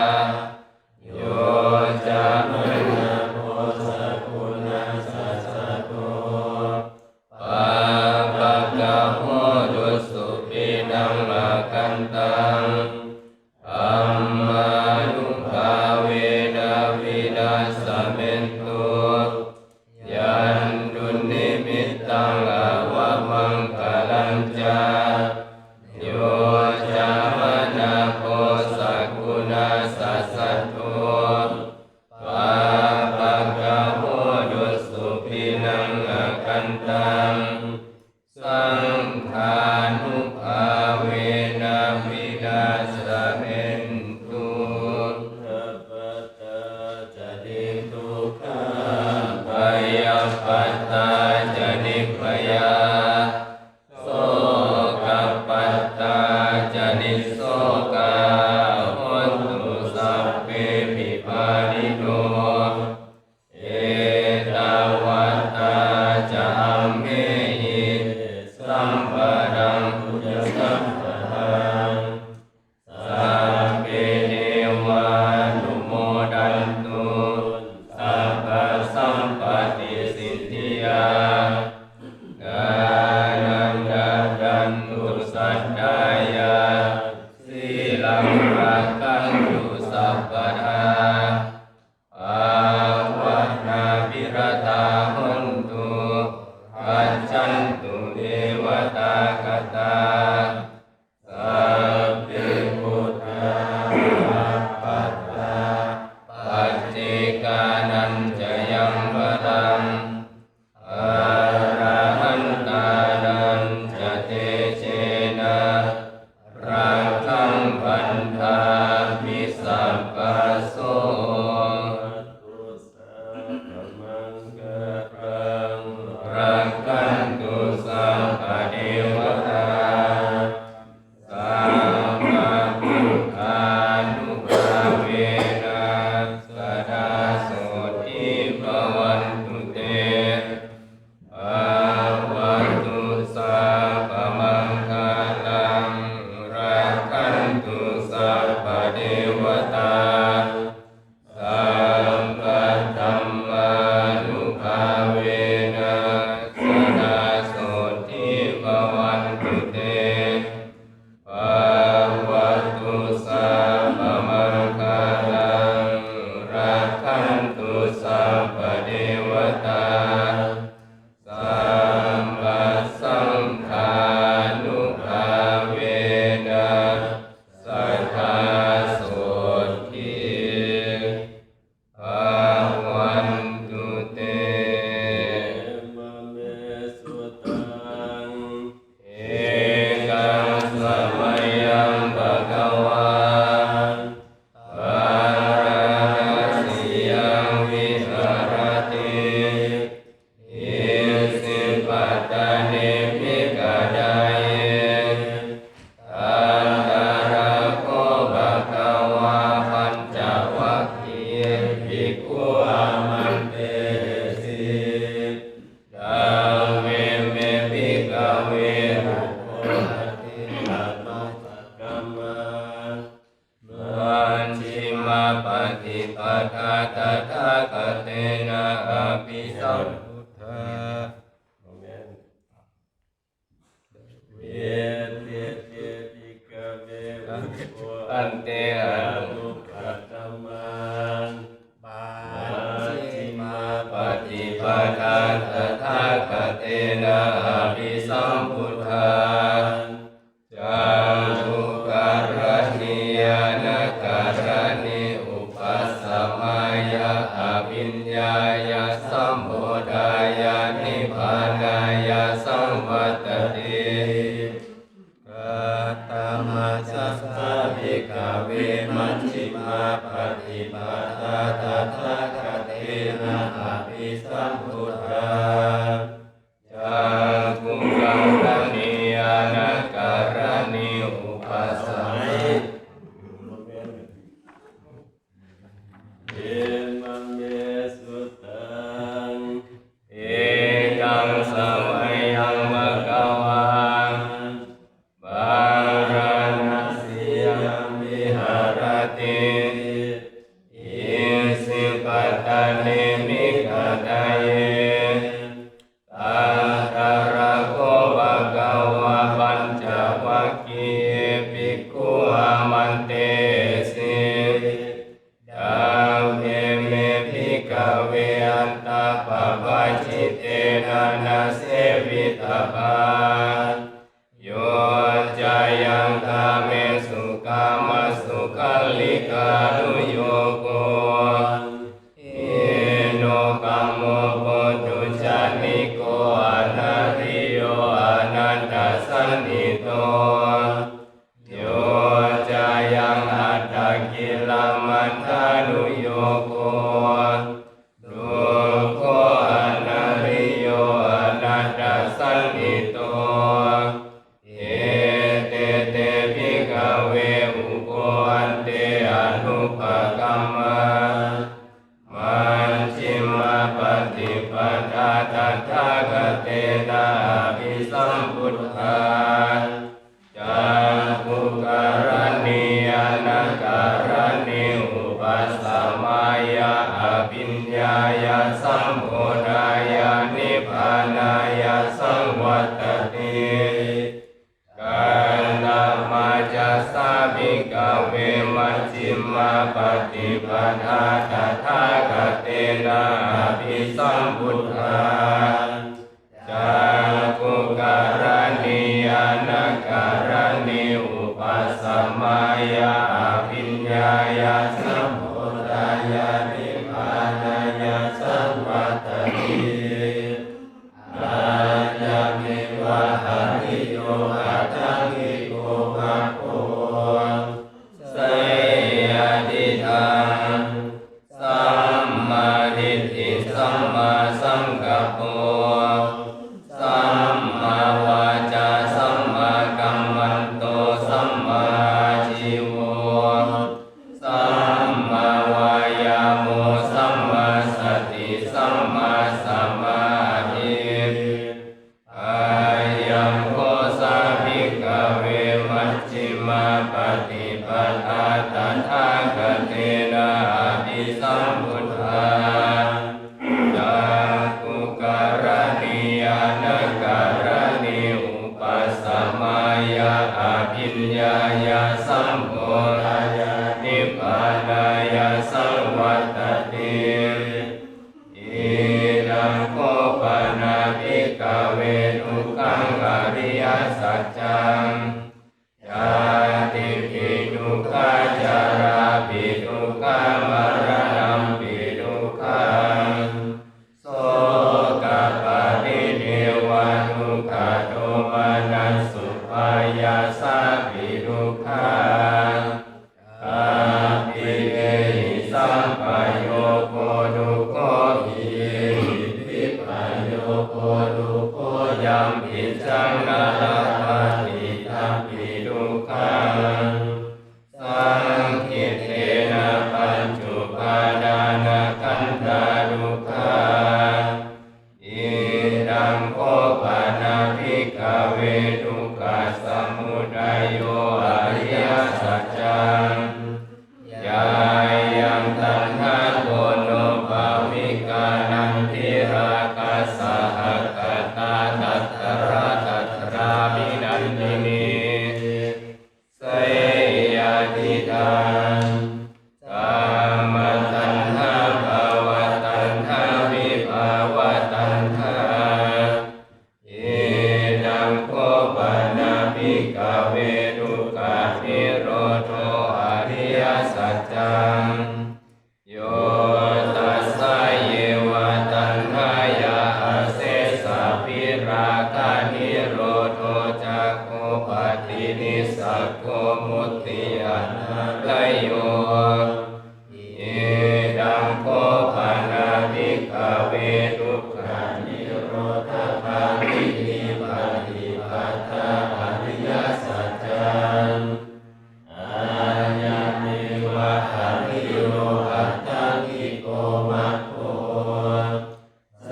โยจามนาโพสกุณาสัสสะโตปาปังกะโหตุสุภินังอคันตังธัมมานุภาเวนะวินาสเมนตุยันตุนิมิตตังอวมังคลัญจาโยจามนาโพสกุณาสัสสะโตปาปังกะโหตุสุภินังอคันตังสังฆานุภาเวนะวินาสเมนตุสัพพะตาจติทุกขา ญจยังปรังอรหันตานันจะเตเชนะรังคังพันธามิสัพพโสตุสัพพมังคลังรักขันตุสัพพเทวตาสัพพพุทธานุภาเวนะสดาโสทิภวันตุเตภวันตุสัพพมังคลังรักขันตุสัพพเทวตาสัพพธัมมานุภาเวนะสดาโสทิภวันตุเตภวันตุสัพพมังคลังรักขันตุสัพพเทวตาสัมมาสังฆานุภาเวนะสัทธาโสทิภวันตุเตมะเมสุตังเอกังสมัยยังภะคะวาปาราณสียังวิหารติอิสิปัตตานิภิกขาดายตันตระโคภะคะวาปัญจวัคคีย์ภิกขุอามันเตสิดังเวเมภิกขเวหุโคติธัมมัสสะกัมมามัญชิมาปฏิปทาตถาคเตนะอภิสัมพุทธาเวเตเตภิกขเวหุโคอันเตอนุปัตตมันมัญชิมาปฏิปทาตถาคเตนะอภิสัมพุทธาจารุการณิยานาการณิอุปัสสมายะอภิญญายะสัมโพธายะนิพพานายะสัมวัตติกัตตมัสสะภิกขเวมัชฌิมาปฏิปทาตถาคเตนะอภิสัมพุทธาจาคุการณิยานาการณิอุปัสสมัยเอมัมเมสุตังเอกังสมัยยังภะคะวาปาราณสียังวิหารติอิสิปัตตานิภิกขาดายตันตระโคภะคะวาปัญจวัคคีย์ภิกขุอามันเตสิดังเวเมภิกขเวอันตปปะชิเตนะนะเสวิตาปานโยจายังคาเมสุกามสุขัลลิกานุโยโกอิโนกัมโมโพตุชานิโกอนาริโยอนันตสันนิโตโยจายังอัตตกิลมันทานุโยโกดุโคอนาริโยอนันตสันนิโตเอเตเตภิกขเวอุโกอันเตอนุปกัมมามัญชิมาปฏิปทาตถาคเตนะอภิสัมพุทธาจาคุการณิยานาการณิอุปัสสมายะอภิญญายะสัมโพธายะนิพพานายะสังวัตติกันธรรมาจัสสะภิกขเวมัชฌิมาปฏิปทาตถาคเตนะอภิสัมพุทธาจาคุการณิยานาการณิอุปัสสมายะอภิญญายะสัมโพธายะนิพพานายะ ทิฏฐิสัมมาสังกัปโปสัมมาวาจาสัมมากัมมันโตสัมมาชีโวสัมมาวายาโมสัมมาสติสัมมาสมาธิอายังโคสาภิกขเวมัชฌิมาปฏิปทาตถาคเตนะอภิสัมพุทธาจักขุการณิยานการณิอุปัสสมายาอภิญญายาสัมโพธายานิพพานายาสังวัตติอิดังโคปนาภิกขเวทุกขังอริยสัจจังชาติปิทุกขาจาราปิทุกขามรณะปิทุกขังโสกปริเทวทุกขโทมนัสสุปายาสาปิทุกขังอาภิเวหิสัมปโยโคทุกโคหิวิปโยโคทุกโคยัมปิจังนาลาปฏิทัพพิทุกขังสังคิเตนะปัญจุปาดานะขันธาทุกขังอิดังโคปนาภิกขเวทุกขสมุทัยโยอริยสัจจังยายังตัณหาโทโนภาวิกานันทิราคัสสะหกตาตัตตระตัตตรามินันตินีเสยติตังกามตัณหาภาวะตัณหาวิภาวะตัณหาอิดังโคปนาภิกขเวทุกขนิโรธอริยสัจจังโยตัสสะเยวะตัณหายาเสสะภิราคะนิโรธจักขุปฏินิสสะโกมุตติอนาลโยอิดังโคปนาภิกขเวทุกขานิโรธปารินิปฏิปทาอริยสัจจังอาญาณิวะอริโยอัตถังคิโกมัคโคเส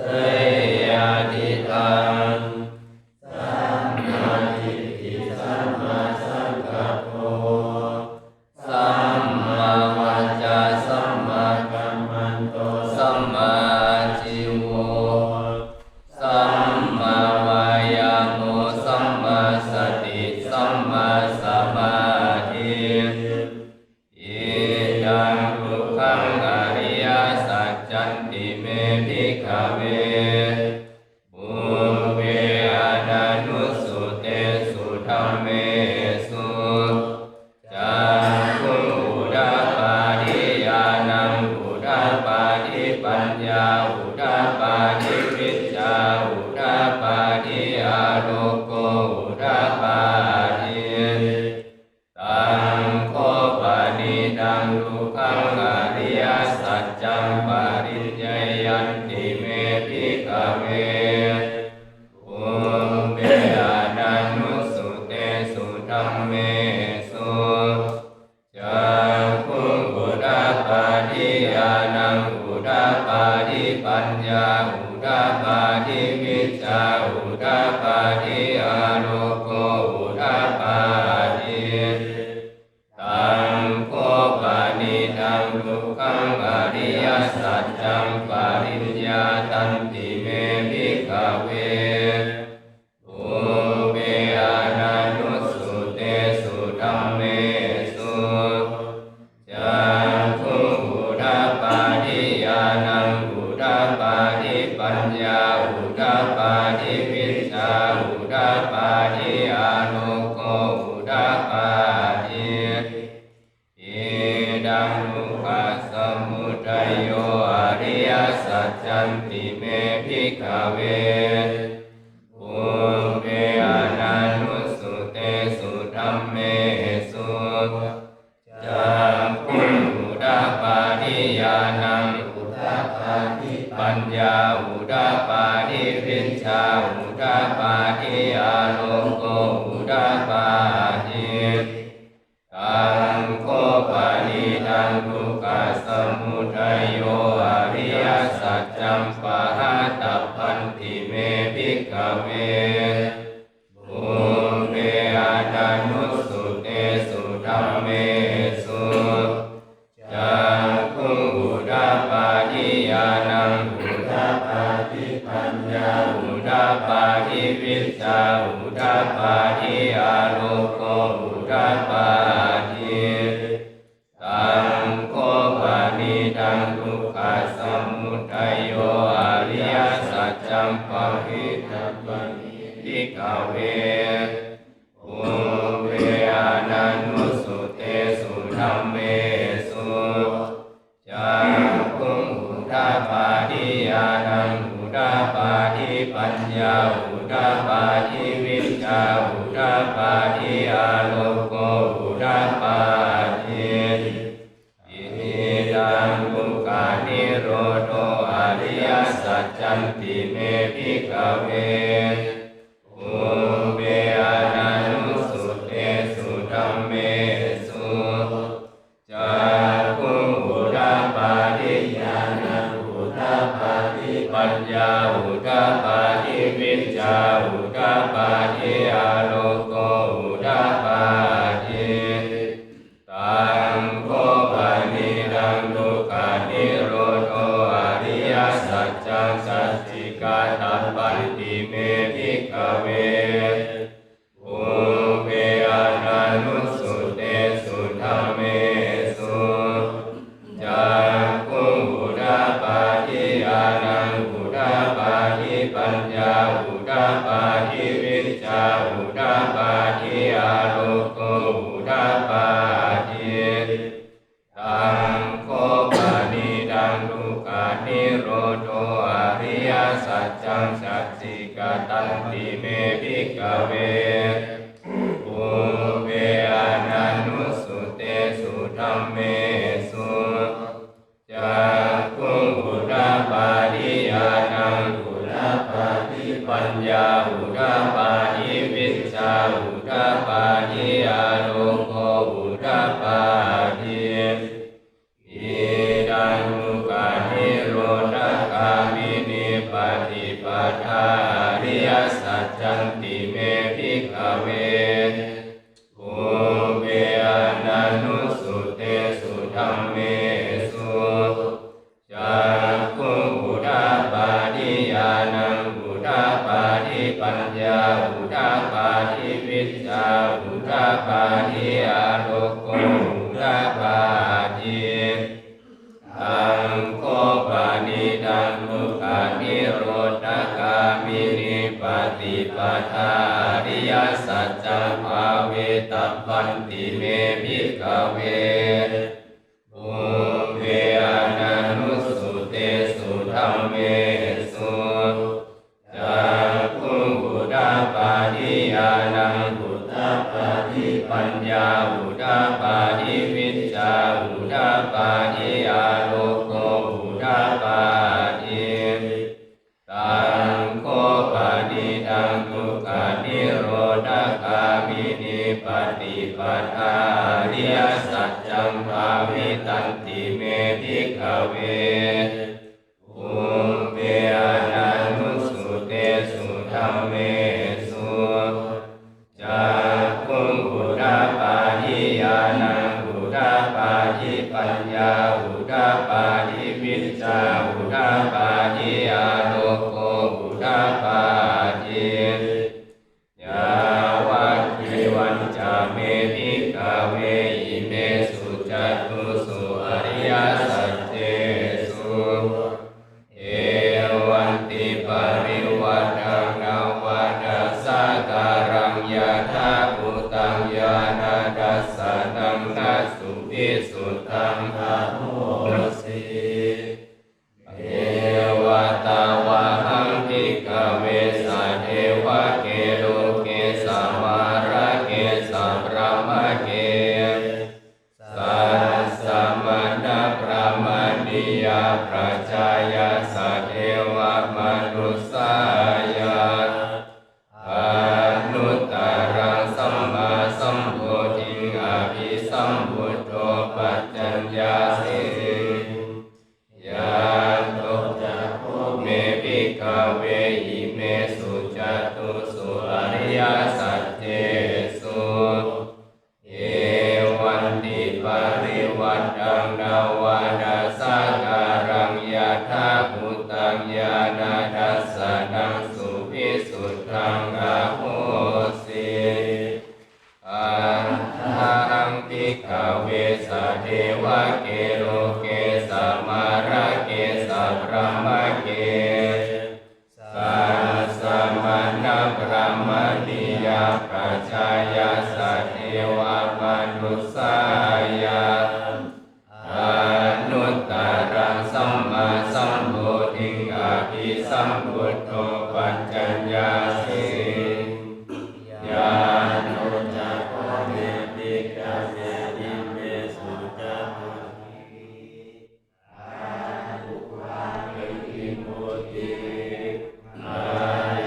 ยติตังสัมมาทิฏฐิสัมมาสังกัปโปสัมมาวาจาสัมมากัมมันโตสัมมาชีโวสัมมาวายาโมสัมมาสติสัมมาสมาธิอิดังทุกขังอริยสัจจันติเมภิกขเวบุพเพอนันตุสุเตสุธัมเมสุจักขุอุดาปาทิญาณังอุดาปาทิปัญญาอุดาปาทิวิชชาอุดาปาทิอาโลโกอุดาปาทิตังโคปนิดังทุกขังอริยสัจจังปริญญายันติเมภิกขเวบุพเพอนันตุสุเตสุธัมเมสุจักขุอุดาปาทิญาณังอุดาปาทิปัญญาอุดาปาทิวิชชาอุดาปาทิอาโลโกอุดาปาทิตังโคปนิดังทุกขังอริยสัจจังปริญญาตันติเมภิกขเวบุพเพอนันตุสุเตสุธัมเมสุจักขุอุดาปาทิญาณังอุดาปาทิปัญญาอุดาปาทิวิชชาอุดาปาทิอาโลโกอุดาปาทิอิดังทุกขสมุทัยโยอริยสัจจันติเมภิกขเวบุพเพอนันตุสุเตสุธัมเมสุจักขุอุดาปาทิญาณังอุดาป าทิปัญญาอุทาปาทิวิชชาอุทาปาทิอาโลโกอุทาปาทิตังโคปานิทังทุกขสมุทัยโยอริยสัจจัมปะหะตัพพันติเมภิกขเวภูเปอานานุสุเตสุธัมเมสุจักขุอุทาปาทิญาณังอุทาปาทิปัญญาอุทาปาทิวิชชาอุทาปาทิอาโลโกอุทาปาทิตังโคปานิทังทุกขสมุทัยโยอริยสัจจัมปะหิทัพพันติกเวภูเวอานานุสุเตสุธัมเมสุจักขุอุทาปาทิญาณังอุทาปาทิปัญญาอุทาปาทิวิชชาอุทาปาทิอาโลโกอุทาปาทิอิทังทุกขานิโรโธอริยสัจจันติเมภิกขเวภูเปอานานุสุเตสุธัมเมสุจักขุอุทาปาทิญาณังอุทาปาทิปัญญาอุทาปาทิวิชชาอุทาปาทิอาโลโกอุทาปาทิตังโคปานิทังทุกขานิโรโธอริยสัจจังสัจจิกาตัพพันติเมภิกขเวภูเปอานานุสุเตสุธัมเมสุจักขุอุทาปาทิญาณังอุทาปาทิปัญญาอุทาปาทิวิชชาอุทาปาทิอาโลโกอุทาปาทิตังโคปานิทังทุกขานิโรโธอริยสัจจังสัจจิกาตันติเมภิกขเวภูเปอานานุสุเตสุธัมเมสุจักขุอุทาปาทิญาณังอุทาปาทิปัญญาอุทาปาทิวิชชาอุทาปาทิอาโลโกอุทาปาทิอิทังทุกขานิโรธคามินิปฏิปทาอริยสัจจันติเมภิกขเวภูเปอานานุสุเตสุธัมเมสุจักขุอุทาปาทิญาณังอุทาปาทิปัญญาอุทาปาทิวิชชาอุทาปาทิอาโลโกอุทาปาทิตังโคปานิทังทุกขานิโรธคามินิปฏิปทาอริยสัจจังภาเวตัพพันติเมภิกขเวภูเปอานานุสุเตสุธัมเมสุจักขุอุทาปาทิญาณังอุทาปาทิปัญญาอุทาปาทิวิชชาอุทาปาทิอาโลโกอุทาปาทิตังโคปานิทังทุกขานิโรธคามินิปฏิปทาอริยสัจจังภาวิตันติเมภิกขเวภูเปอานานุ สัตเทวมนุสสายาอนุตตรังสัมมาสัมโพธิงอภิสัมพุทโธปัจจัญญาสิยานโตจักขุเมภิกขเวหิเมสุจตุสุอริยสัจเจสุเอวันติปริวัตตังนาวานาสักการังยะถาภูตังญาณทัสสะนังสุวิสุทธังอาโหสิอันหังภิกขเวสะเทวะเกโลเกสะมาระเกสะพระมะเกสัสสะมานะพระมณียาปัจจายาสัตเทวมนุสสายาอนุตตรังสัมมาสัมโพธิงอภิสัมพุทโธปัจจัญญาสิญาณโนจักขุเมภิกขเวหิเมสุจตุอาภุวังอิโมติอา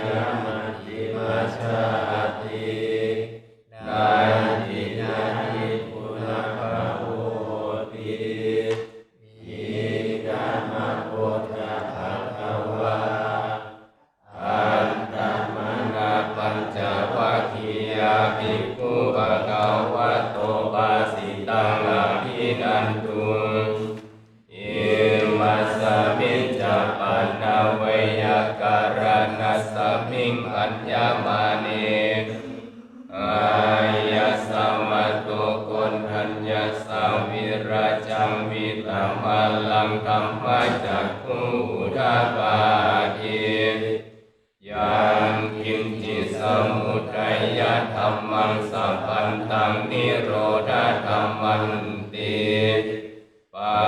ยามัจจิมัสสะตินาทินาทิปุณภะโหติอิกามะโพธะภะคะวะอันตมนาปัญจวัคคียาภิกขุภะคะวะโตภาสิตังอภินันตุอิมัสสมิจจปันนาเวยการนัสสมิงปัญญมาเนอายะสัมมโตโกณทัญญาสาวิราจังวิตามัลลังธัมมจักขุอุทาปาทิยังกินจิสมุทัยยะธัมมังสัพพันตังนิโรธาธัมมันติปา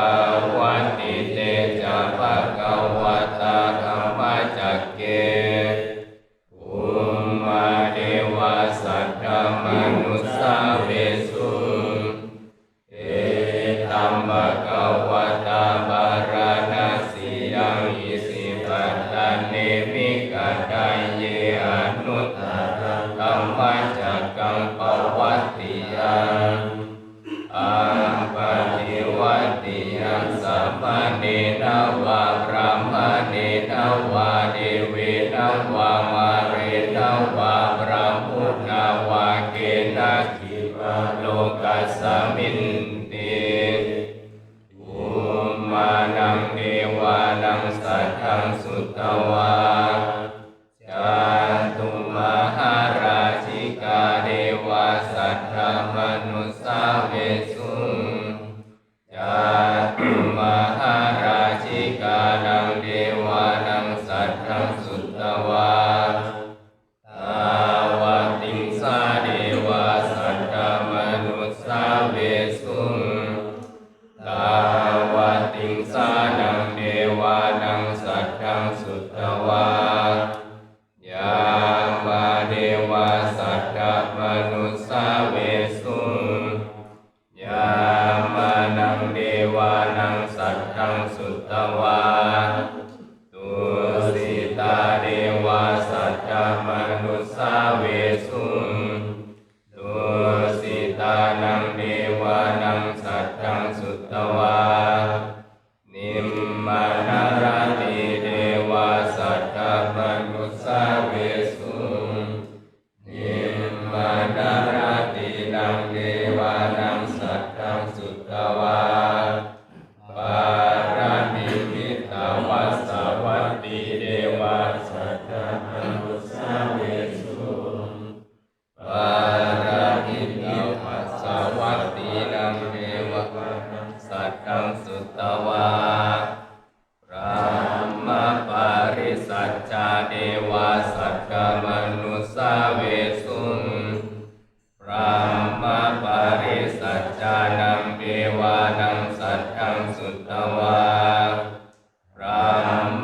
วันติเตจะภะคะวะตาธัมมจักเกภูมาเดวะสัทธมนุสสาเวสุเอตัมภะคะวะตาบาราณสียังอิสิปัตตาเนมิกัตไตเยอนุตตรังธัมมจักกังปวัตติยังอัมปฏิวัตติยังสัมมาเนนะวะพระมเนนะวะเดเวนะวะมาเรนะวะพระพุทธวะเกนะขิปะโลกัสสมินติภูมานังเดวานังสัทธังสุตตวาจาตุมหาราชิกาเดวาสัทธมนุสสาเวสุจาตุมหาราชิกานังเดวานังสัทธังสุตตวาตาวติงสาเดวาสัทธมนุสสาเวสุตาวติงสานังเดวานังสัทธังสุตตวายามาเดวาสัทธมนุสสาเวสุยามานังเดวานังสัทธังสุตตวาตุสิตาเดวาสัทธมนุสสาเวสุตุสิตานังเดวานังสัทธังสุตตวานิมมานาราติเดวาสัทธมนุสสาเวสุนิมมานาราตินังเดวานังสัทธังสุตตวาปารานิมิตาวัสสวัตติเดวาสัทธมนุสสาเวสุปารานิมิวัสสวัตตินังเดวานังสัทธังสุตตวาพระมปาริสัจจาเดวาสัทธมนุสสาเวสุพระมปาริสัจจานังเดวานังสัทธังสุตตวาพระ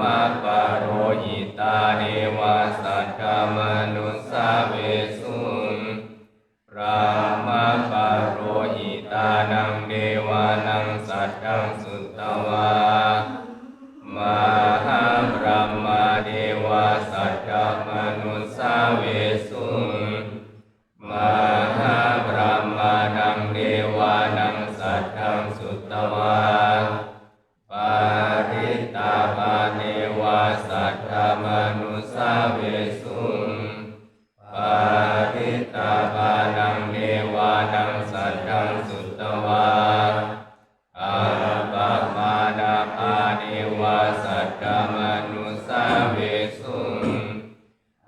มปโรหิตาเดวาสัทธมนุสสาเวสุพระมปโรหิตานังเดวานังสัทธังสุตตวามหา สาเวสุ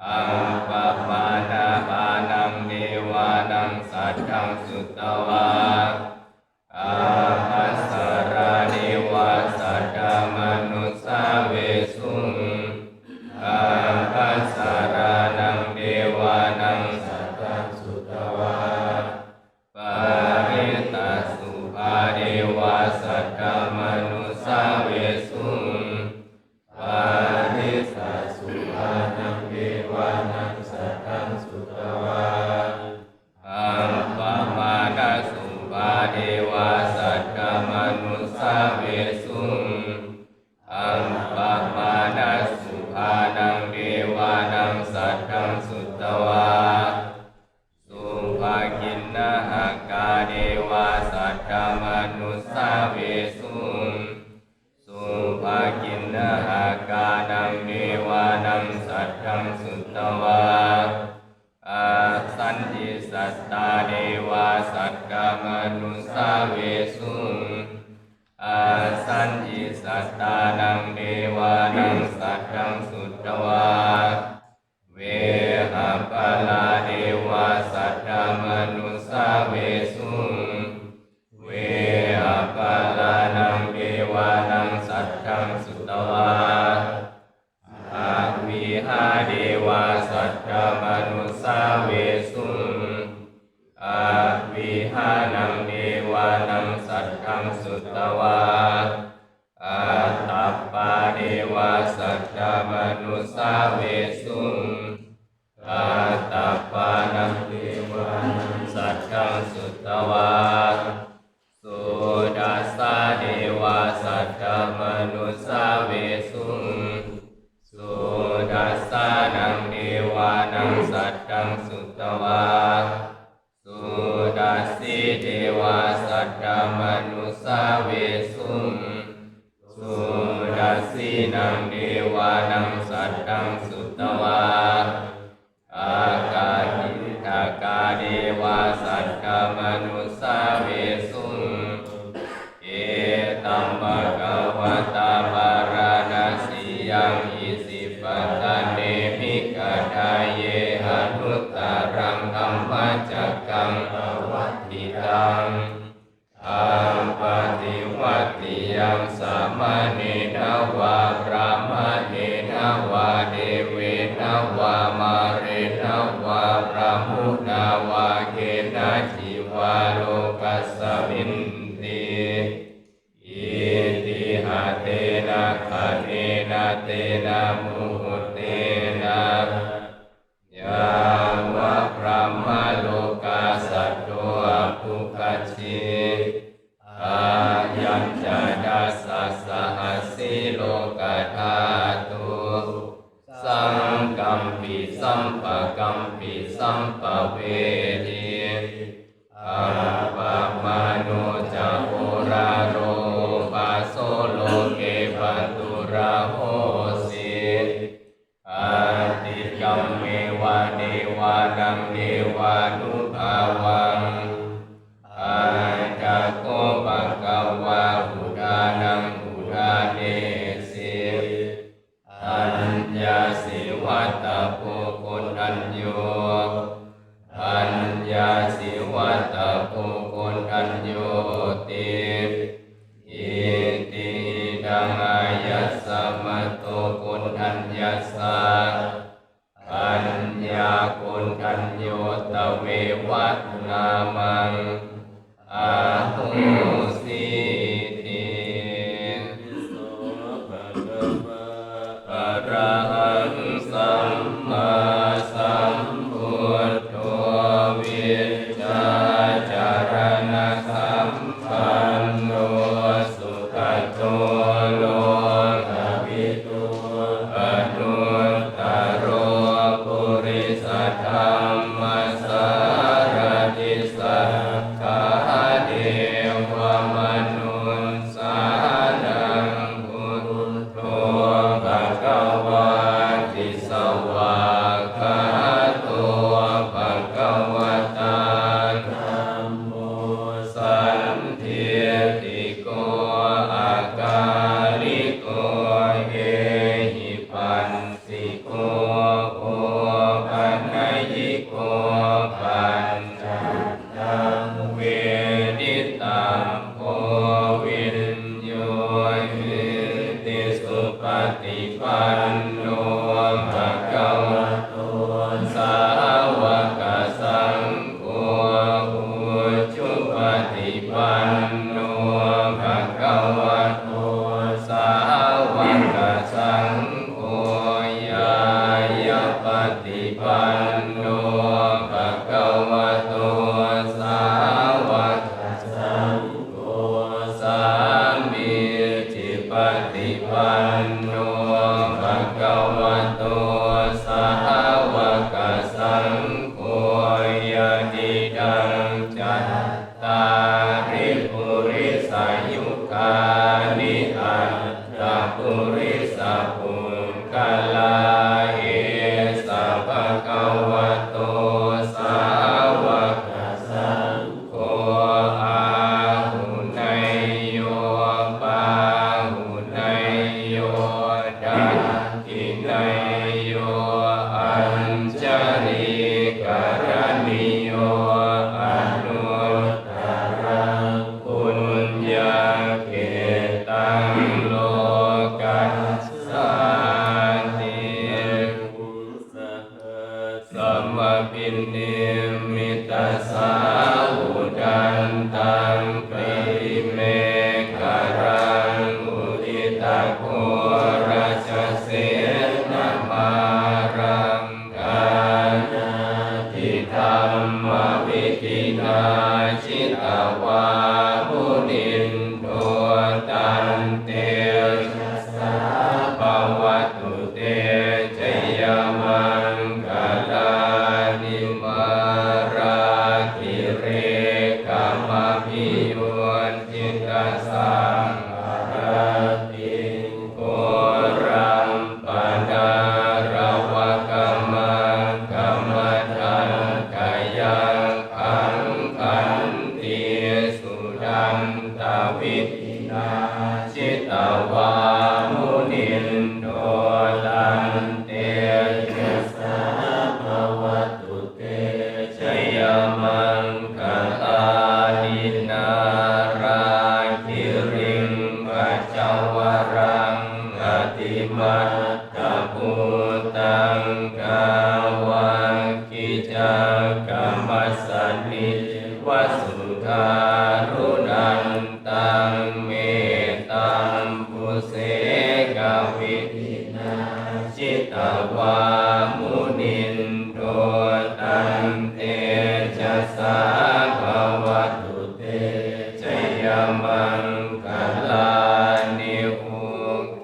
อัมปมานาปานังเดวานังสัตถังสุตวาอาภัสสราเดวาสัตตมนุสสาเวสุอาภัสสรานังเดวานังสัตถังสุตวาปาริตาสุภาเดวาสัตตมนุสสาเวสุปาริตาสุภานังเดวานังสัตถังสุตวาอัมปมานาสุภาเดวาสัตตมนุสสาเวสุอัมปมานาสุภานังเดวานังสัตถังสุตวาสุภากินนาหกาเดวาสัตตมนุสสาเวสุสุภากินนาหกานังเดวานังสัตถังสุตวาอาสันติสัตตาเดวาสัตตมนุสสาเวสุอาสันติสัตตานังเดวานังสัตถังสุตวาเวหาปลาเดวาสัตตมนุสสาเวสุเวหาปลานังเดวานังสัตถังสุตวาอาวิหาเดวาสัตตมนุสสาเวสุอาวิหานังเดวานังสัตถังสุตวาอาตัปปาเดวาสัตตมนุสสาเวสุอาตัปปานังเดวานังสัตถังสุตวาสุดัสสะเดวาสัตตมนุสสาเวสุสุดัสสะนังเดวานังสัตถังสุตวาสุดัสสีเดวาสัตตมนุสสาเวสุสุดัสสีนังเดวานังสัตถังสุตวาอากาหิทากาเดวาสัตตมนุสสาเวสุเอตัมภะคะวะตาปาราณสียังอิสิปตันเนมิกทาเยหะนุตตรังธัมมจักกังอวัตติตังอัมปติวัตติยังสามเณรวาพระมเณรวาเดเวนวามาเรนวาพระมุนาวาเกนะจิวาโลกัสสมินติอิติหะเตนะคะเนนะเตนะมุหุเตนะยาวะพระมโลกาสัตโตอภูคัจฉิอายัญจดัสสะสหัสสิโลกธาตุสังกัมปิสัมปะกัมปิสัมปะเวทิอาปะมาโนจะโหราโรปาโสโลเกปัตตุระโหสิอาติกัมเมวะเดวานังเดวานุภาวังอาจักโกปะกวาหุดานังหุดาเนสิอัญญาสิวัตตโพกุณัญโยอัญญาสิวัตตโพกุณัญโยติอิติดังอายัสสะมะโตกุณัญญัสสะอัญญากุณัญโยตเววัตนามังอาหุสิติอะระหังสัมมาสัมพุทโธวิชชาจารณสัมปันโนสุขโตโลกวิทูอนุตตโรปุริสธรรมสารติสัทธาเดวม งโฆยายะปฏิปันโนภะคะวะโตสาวกสังโฆสามีจิปฏิปันโนภะคะวะโตสาวกสังโฆยะติดังจัตตาริปุริสายุคานิอัตตปุริสปุญกลาเอสัพพะคะวะโตสาวกสังโฆอาหุไนโยปาหุไนโยดักขิไนโยอัญชลีกรณิโยอนุตตรังปุญญเกตังโลกัสสาติสัมมปินิมิตาสาวุดันตังปริเมฆรังอุทิตาโคราชเสนามารังกานาทิธรรมวิธินาชิตาวามุนินโทตันเตชัสสะภวัตุเตชยมังคลานิมาราคิเรกามพิวันจิตาสังหาติโกรัมปนารวะกัมมังกัมมัทังกายังขังขันติสุดันตวิธินาชิตาวามุนินโทตันเตยัสสะภวัตุเตชยมังคลานินาราคิริงปัจจวรังอติมัตตภูตังกาวังกิจังกัมมัสสนิวสุทารุนันตังเมตตังปุเสกวิธินาชิตาวามุนินโทตันเตชัสสะภวัตุเตชยมังคลานิอุ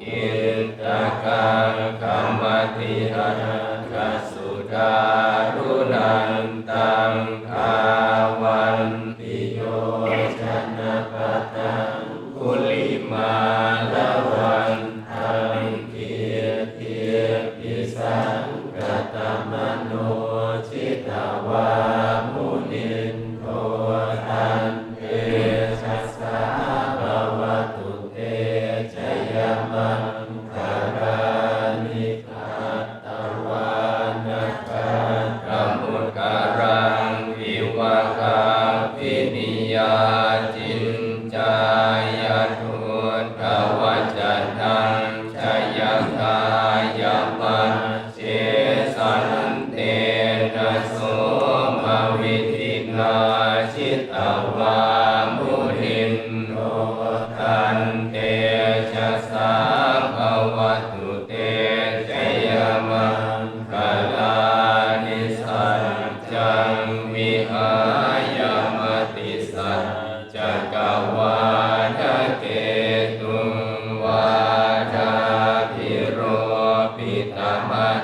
กินตกังกัมมติหังคสุทารุนันตังคาวันติโยชนะปะตังคุลิมาลวันทังเกียรติปิสังกตมโนชิตาวามุนินโทตันเตชัสสะภวัตุเตชยมังคลานิคัตตวานักขันธมุตการังวิวาคาพินิยาจินจายาทุนทวัจจังชยกายมันเชสันเตนะโสมวิธินาชิตาวามุนินโทตันเตชัสสะภวัตุเตชยมังคลานิสัจจังวิหายมติสัจจักวาทเกตุงวาทาภิโรปิตมัต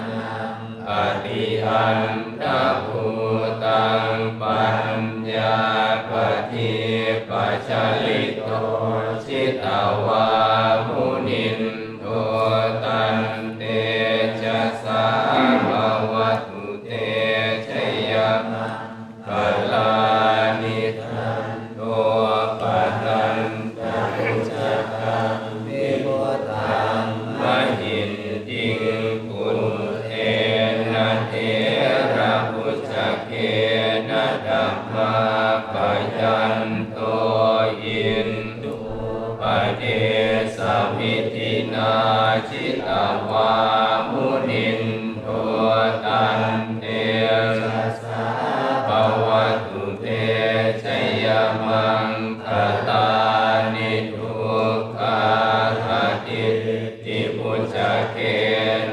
อติหันตภูตังปัญญาปฏิปัจจลิโตชิตาวามุนินโทตันเตชัสสะภวัตุเตชยมังคลานิทันโตปัตตันตปุจจังวิมุตตังมหินติงกุลเทนะเทระปุจจเกนะธัมมาป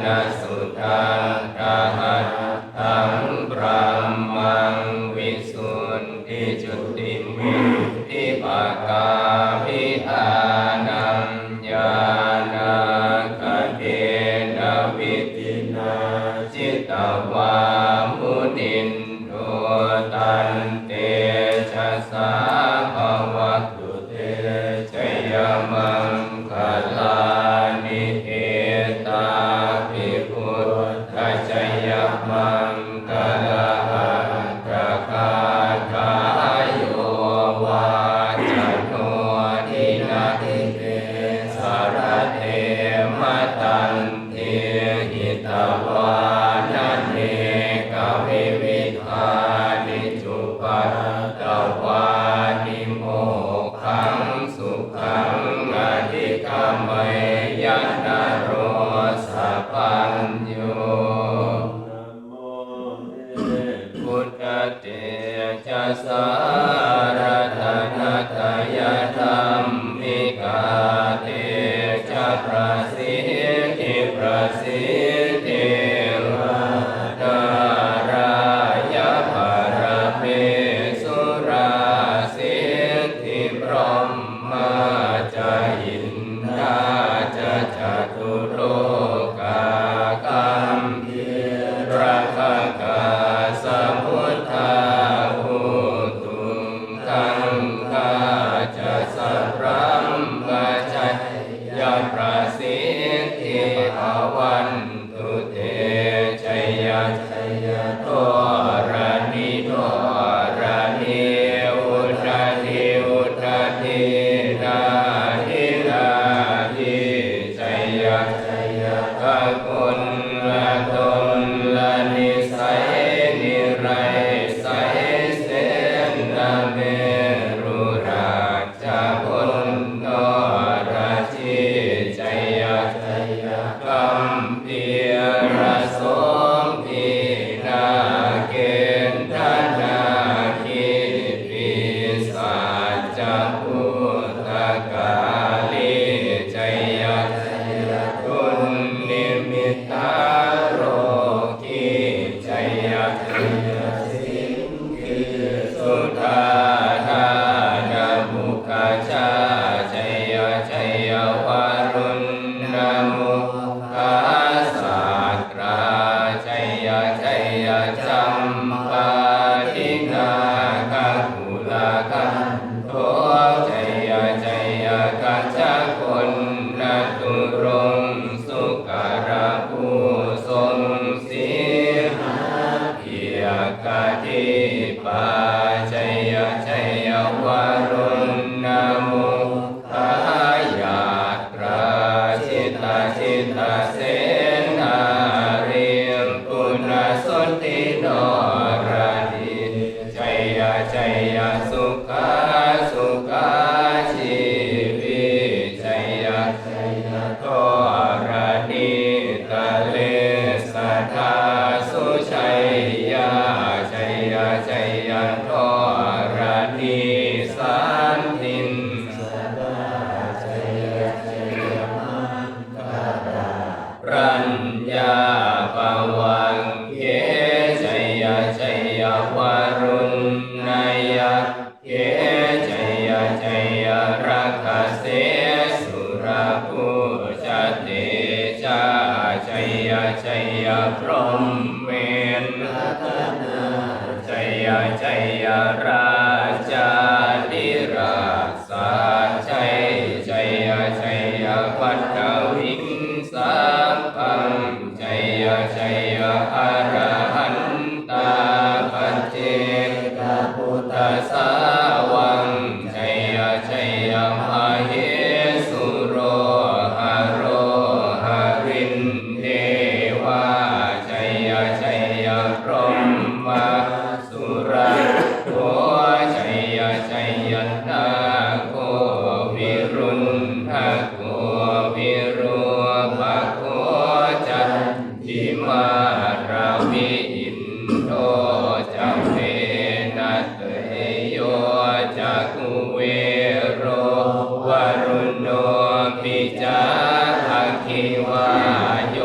นะสุทังราหัตถังพระมังวิสุทธิจุติมิทิภกาภิธานังญาณคเทนะวิตินาจิตตวามุนินโทตันเตชะสาภวัตุเตชยมังคลานิเอตาภิพุทธชยมังคลาตระคาถาโยวาจโนทินาทิเตสารเทมตันเตหิตวานันเนกวิวิธานิจุปัตตวานิโมขังสุขังอธิกรรมยนะโรสัพพัญโยพุทธเตจะสารถนัตยธรรมิกาเตจะประสิทธิประสิทธิราดารายะภรเมสุราสิทธิพรหมจาอินทราจะจตุโลกาคัมภิระภกาสัมพุทธาหุตุขังคาจะสัพรัมปชัยยะประสิทธิภวันตุเตชัยยะชัยยะโทรานิโทรานิอุทธาทิอุทธาทินาทินาทิชัยยะชัยยะภกุลละตนละนิสัยนิไรสัยเสนาเมรุราชพุนโนราชิชัยยะชัยยะกัมพีระสมพีนาเกณฑนาคิปิสัจจพุทธกาลีชัยยะชัยยะตุนิมิตาโรกิชัยยะชัยยะสิงคิสุทธาทานามุขชาชัยยะชัยยะวารุณนามุขสาตราชัยยะชัยยะจัมปาทินาคกุลาคันโทชัยยะชัยยะกัจจคนนาตุรงสุการะผู้ทรงศีลเกียรกติปาชัยยะชัยยะวารุณนามุขายาตราชิตาชิตาเสนาริมปุณสุทธิโนราดิชัยยะชัยยะสุขาสุขาชีวิชัยยะชัยยะโทรานิตะเลสัทธาสุชัยยะชัยยะชัยยะโทรานิสันตินสัทธาชัยยะชัยยะมันตรารัญญาภวังเขชัยยะชัยยะวารุณนายะเขชัยยะชัยยะรักขเสสุราภูชาเตชาชัยยะชัยยะพรหมเมนรัตนาชัยยะชัยยะราชาธิราชาชัยชัยยะชัยยะปัตตวิงสัพพังชัยยะชัยยะอรหันตาปัจเจกพุทธสาวงชัยยะชัยยะมเหสุโรหะโรหะรินเทวาชัยยะชัยยะพรหมสุราโภชัยยะชัยยะนาโควิรุณทโกวิโรภโคจันติมาราวิอินโทจัมเมนัตเตโยจักขุเวโรวรุณโนปิจาภคิวาโย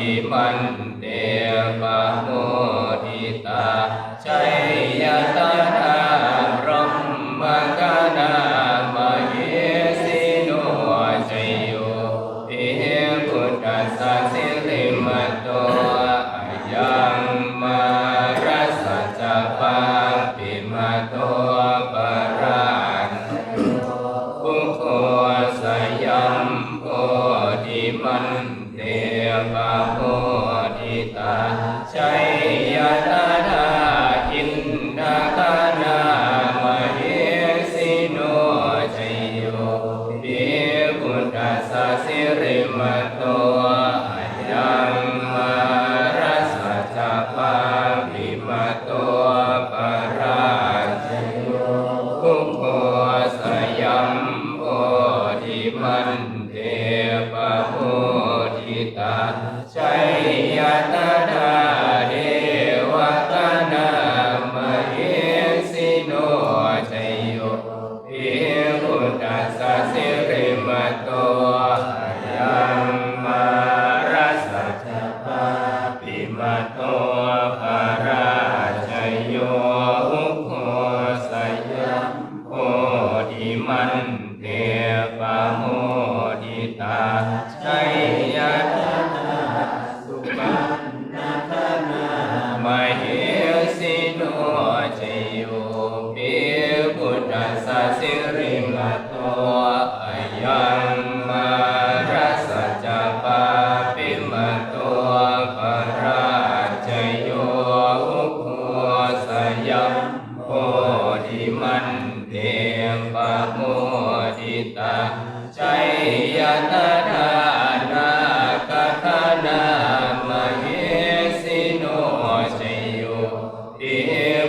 ธิมันเตปะโมทิตาชัยยตนาพรหมกนามเหสิโนชัยโยปิพุทธัสสะสิริมโตอายังมารัสสะจปาปิมโตปราณปุคโคสยัมโพธิมันเตปะโมทิตาชัยยตนาอินทกนามเหสิโนชัยโยปิพุทธัสสะสิริมโตอายังมารัสสะจปาปิมโตปราชโยปุคโคสยัมโพธิมันเตปะโมทิตาชัยยตนาเทวตนามเหสิโนชัยโยปิพุทธัสสะสิริมโตอายังมารัสสะจปาปิมโตปราชโยปุคโคสยัมโพธิมันเตปะโมทิตาชัยยตนาสุปันนคนามเหสิโนชัยโยปิพุทธัสสะสิริมโตอายังมารัสสะจปาปิมโตปราชโยปุคโคสยัมโพธิมันเตปะโมทิตาชัยยตนานาคคณามเหสิโนชัยโยปิ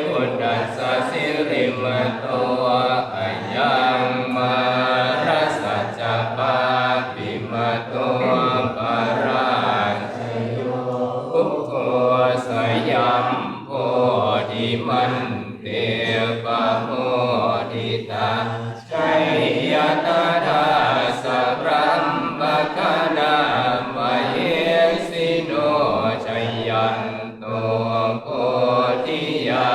พุทธัสสะสิริมโตอายังมารัสสะจปาปิมโตปราชโยปุคโคสยัมโพธิมันเตปะโมทิตาชัยยตนาสัพพมกนามเหสิโนชัยยันโตโพธิยา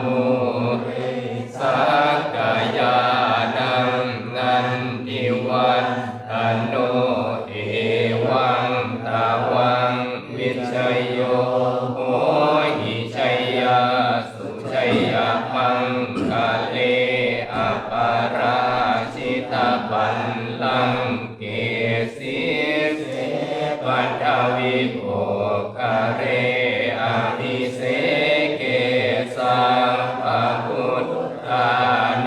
มุริสักกายานังนันทิวันทโนเอวังตาวังวิชัยโยโหหิชัยยาสุชัยยามังคเลอปาราชิตาปันลังเกสีเสปัทวิโภคาเรอภิเสเกสังปะพุทธา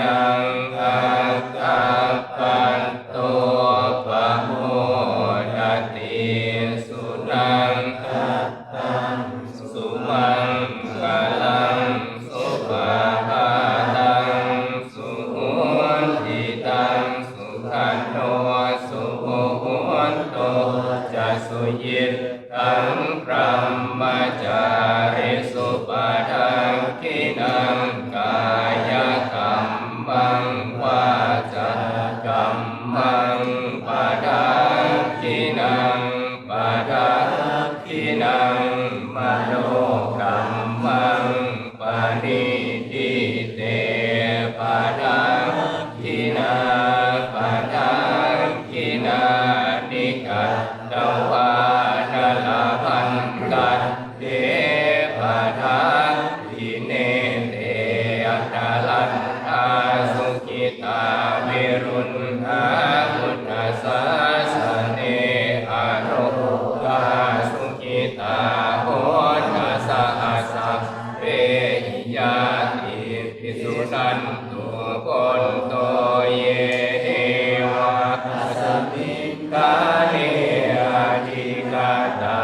นังอัคคปันโตปะโมทติสุนังคัตตังสุมังคลังสุภาพาตังสุโหติตังสุขันโนสุโหนโตจะสุยิตตังพรหมจาริสุปาทังคินังกายกัมมังวาจากัมมังปะทังคินังปะทังคินังมโนกัมมังปะนิทิเตปะทังคินาปะทังคินานิกัตตวานลาภันกัตเตปะทังคิเนเตอัตตลันทาสุขิตาวิรุณหาพุทธศาสเนอโรกาสุขิตาโหทสหัสสะเปหิยาติภิกษุนันตุโกนโตเยเทวะสมิงกาเนอธิกาตา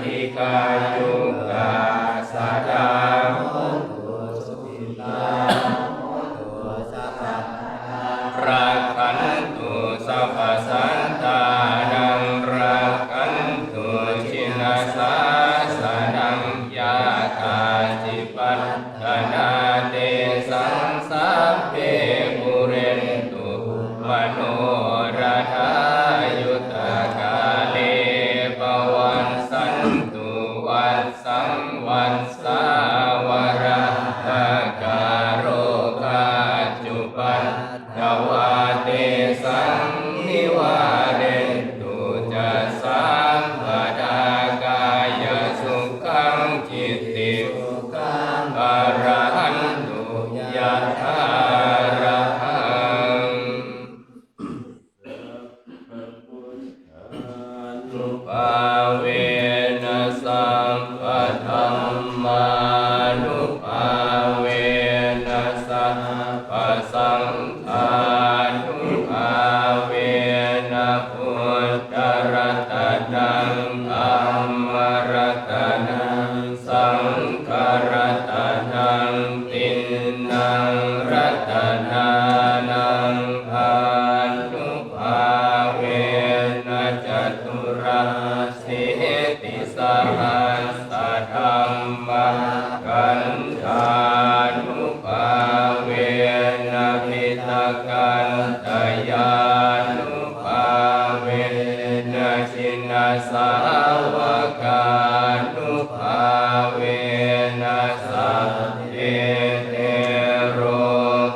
ธิกายุกาสัทธาโหตุสุขิตาโหตุสัพพะรักขันตุสัพพสันตานังรักขันตุชินสาสนังยาตาจิปัฏฐานาเตสังสัพเพปุเรนตุมโนราธายุตกาเลปวันสัน สหัสสะธัมมังกันธานุภาเวนะมิตกันตยานุภาเวนะชินสาวกานุภาเวนะสัพเพเทโร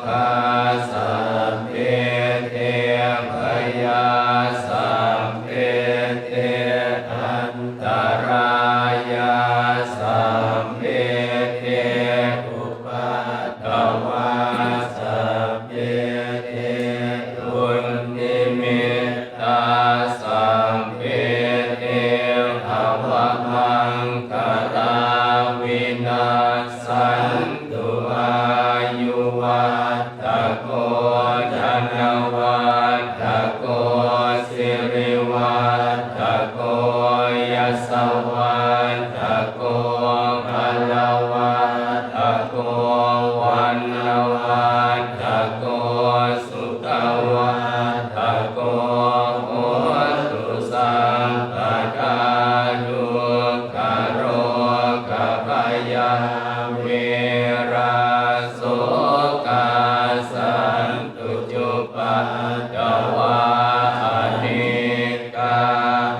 คาสัพเพเทพยาสัพเพเทอันตรายาสัพเพเทอุปัตตวาสัพเพเทปุณณิมิตตาสัพเพเทภวมังคลาวินาสันตุอายุวัฏโกธนวัฏโกสิริวัฏโกยสวัฏโกพลวัฏโกวันวัฏโกสุขวัฏโกโหตุสัพพทาดุขโรคพยาเวราโสกาสันตุจุปัฏฐวาอเนกา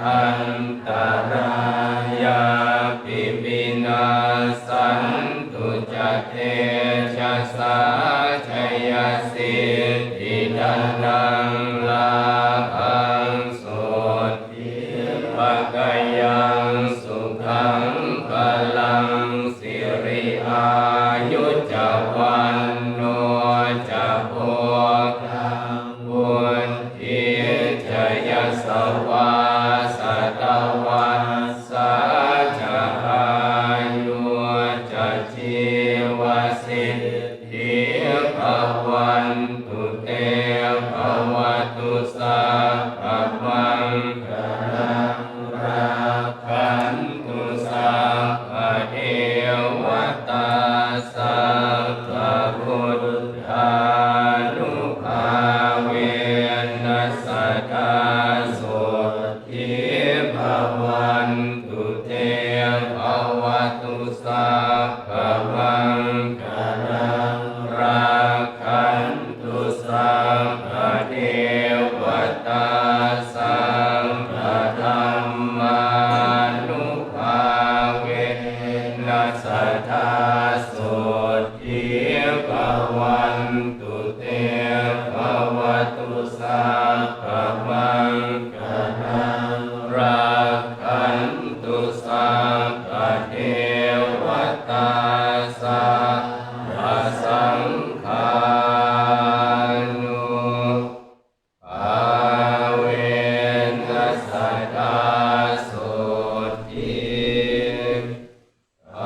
อันตรายาปิวินาสันตุจเตชะสาชยสิทธิดันนังลาภังโสติภกยังสุขังพลังสิริอายุจวันโนจะโภคังบุญทิจยสวาสตวันสาจะอายุจะชีวสิทธิภวันตุเตภวตุสัพพมังคลังรักขันตุสัพพเทวตาสัพพพุทธานุภาเวนัสสะทาโสทิภวันตุเตภวตุสัพพมังคลังรักขันตุสัพพเทวตาสัพพธัมมานุภาเวนัสสะทาโสทิภวันตุเตภวตุสัพพมังคลังรักขันตุสัพพเทวตาสัพพสังฆานุภาเวนัสสะทาโสทิภ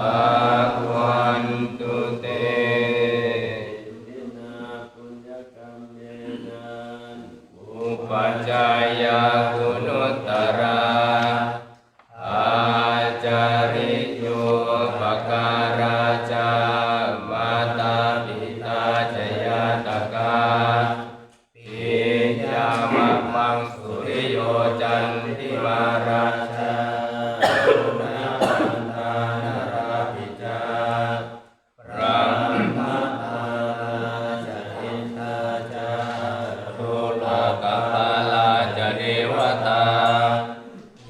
วันตุเตอุปัจจายคุณุตตราอาจาริโยปการาจามาตาปิตาจยาตกาปิยามะมังสุริโยจันติมาราชานาคันธานาราปิจาพระมหาจอินทาจารุโลกปาลาจเดวตา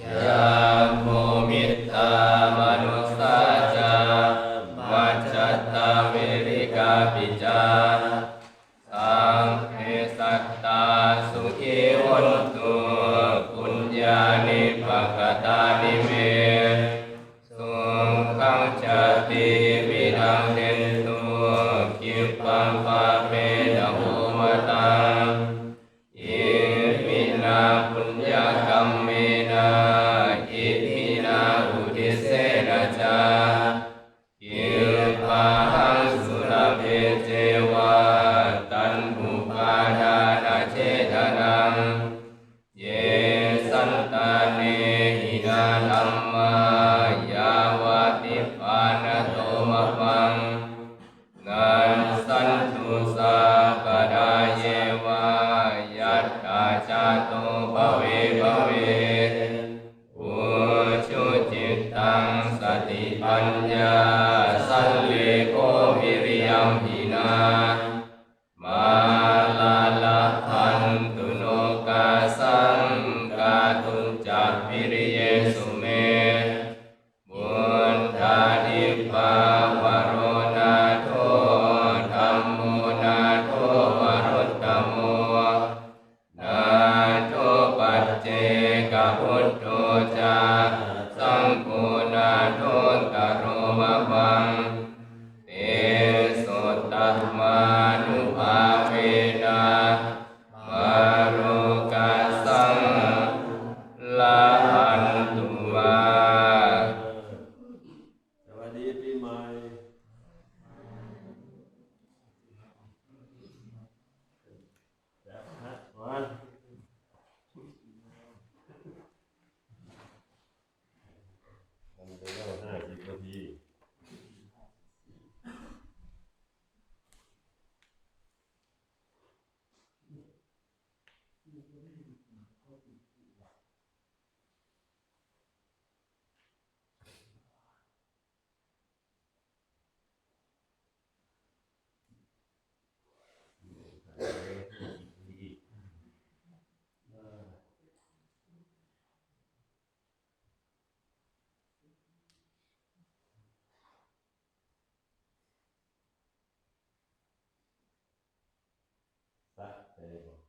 ยาโมมิตตามนุสสาจามัจจตตาเวริกาปิจาสังเฆสัตตาสุขีวันตุปุญญานิภคตานิเมสุขังจติวิดังเทนตุกิปปังปะเมนะโหมตังอิมินาปุญญกัมเมนะอิมินาอุทิเส ตังสติปัญญาสัลเลโกวิริยมหินามาลาลาพันตุโนกาสังกาตุจักวิริเยสุเมบุญธานิภาวโรนาโทธัมโมนาโทวรุตตโมนาโทปัจเจกพุทโธจาสังโฆนาโทตโรมะวังเตโสตัมมานุภาเวนะมาโรกัสสังลาหันตุมาสวัสดีปีใหม่วันมันจะเล่า50 นาทีสักเต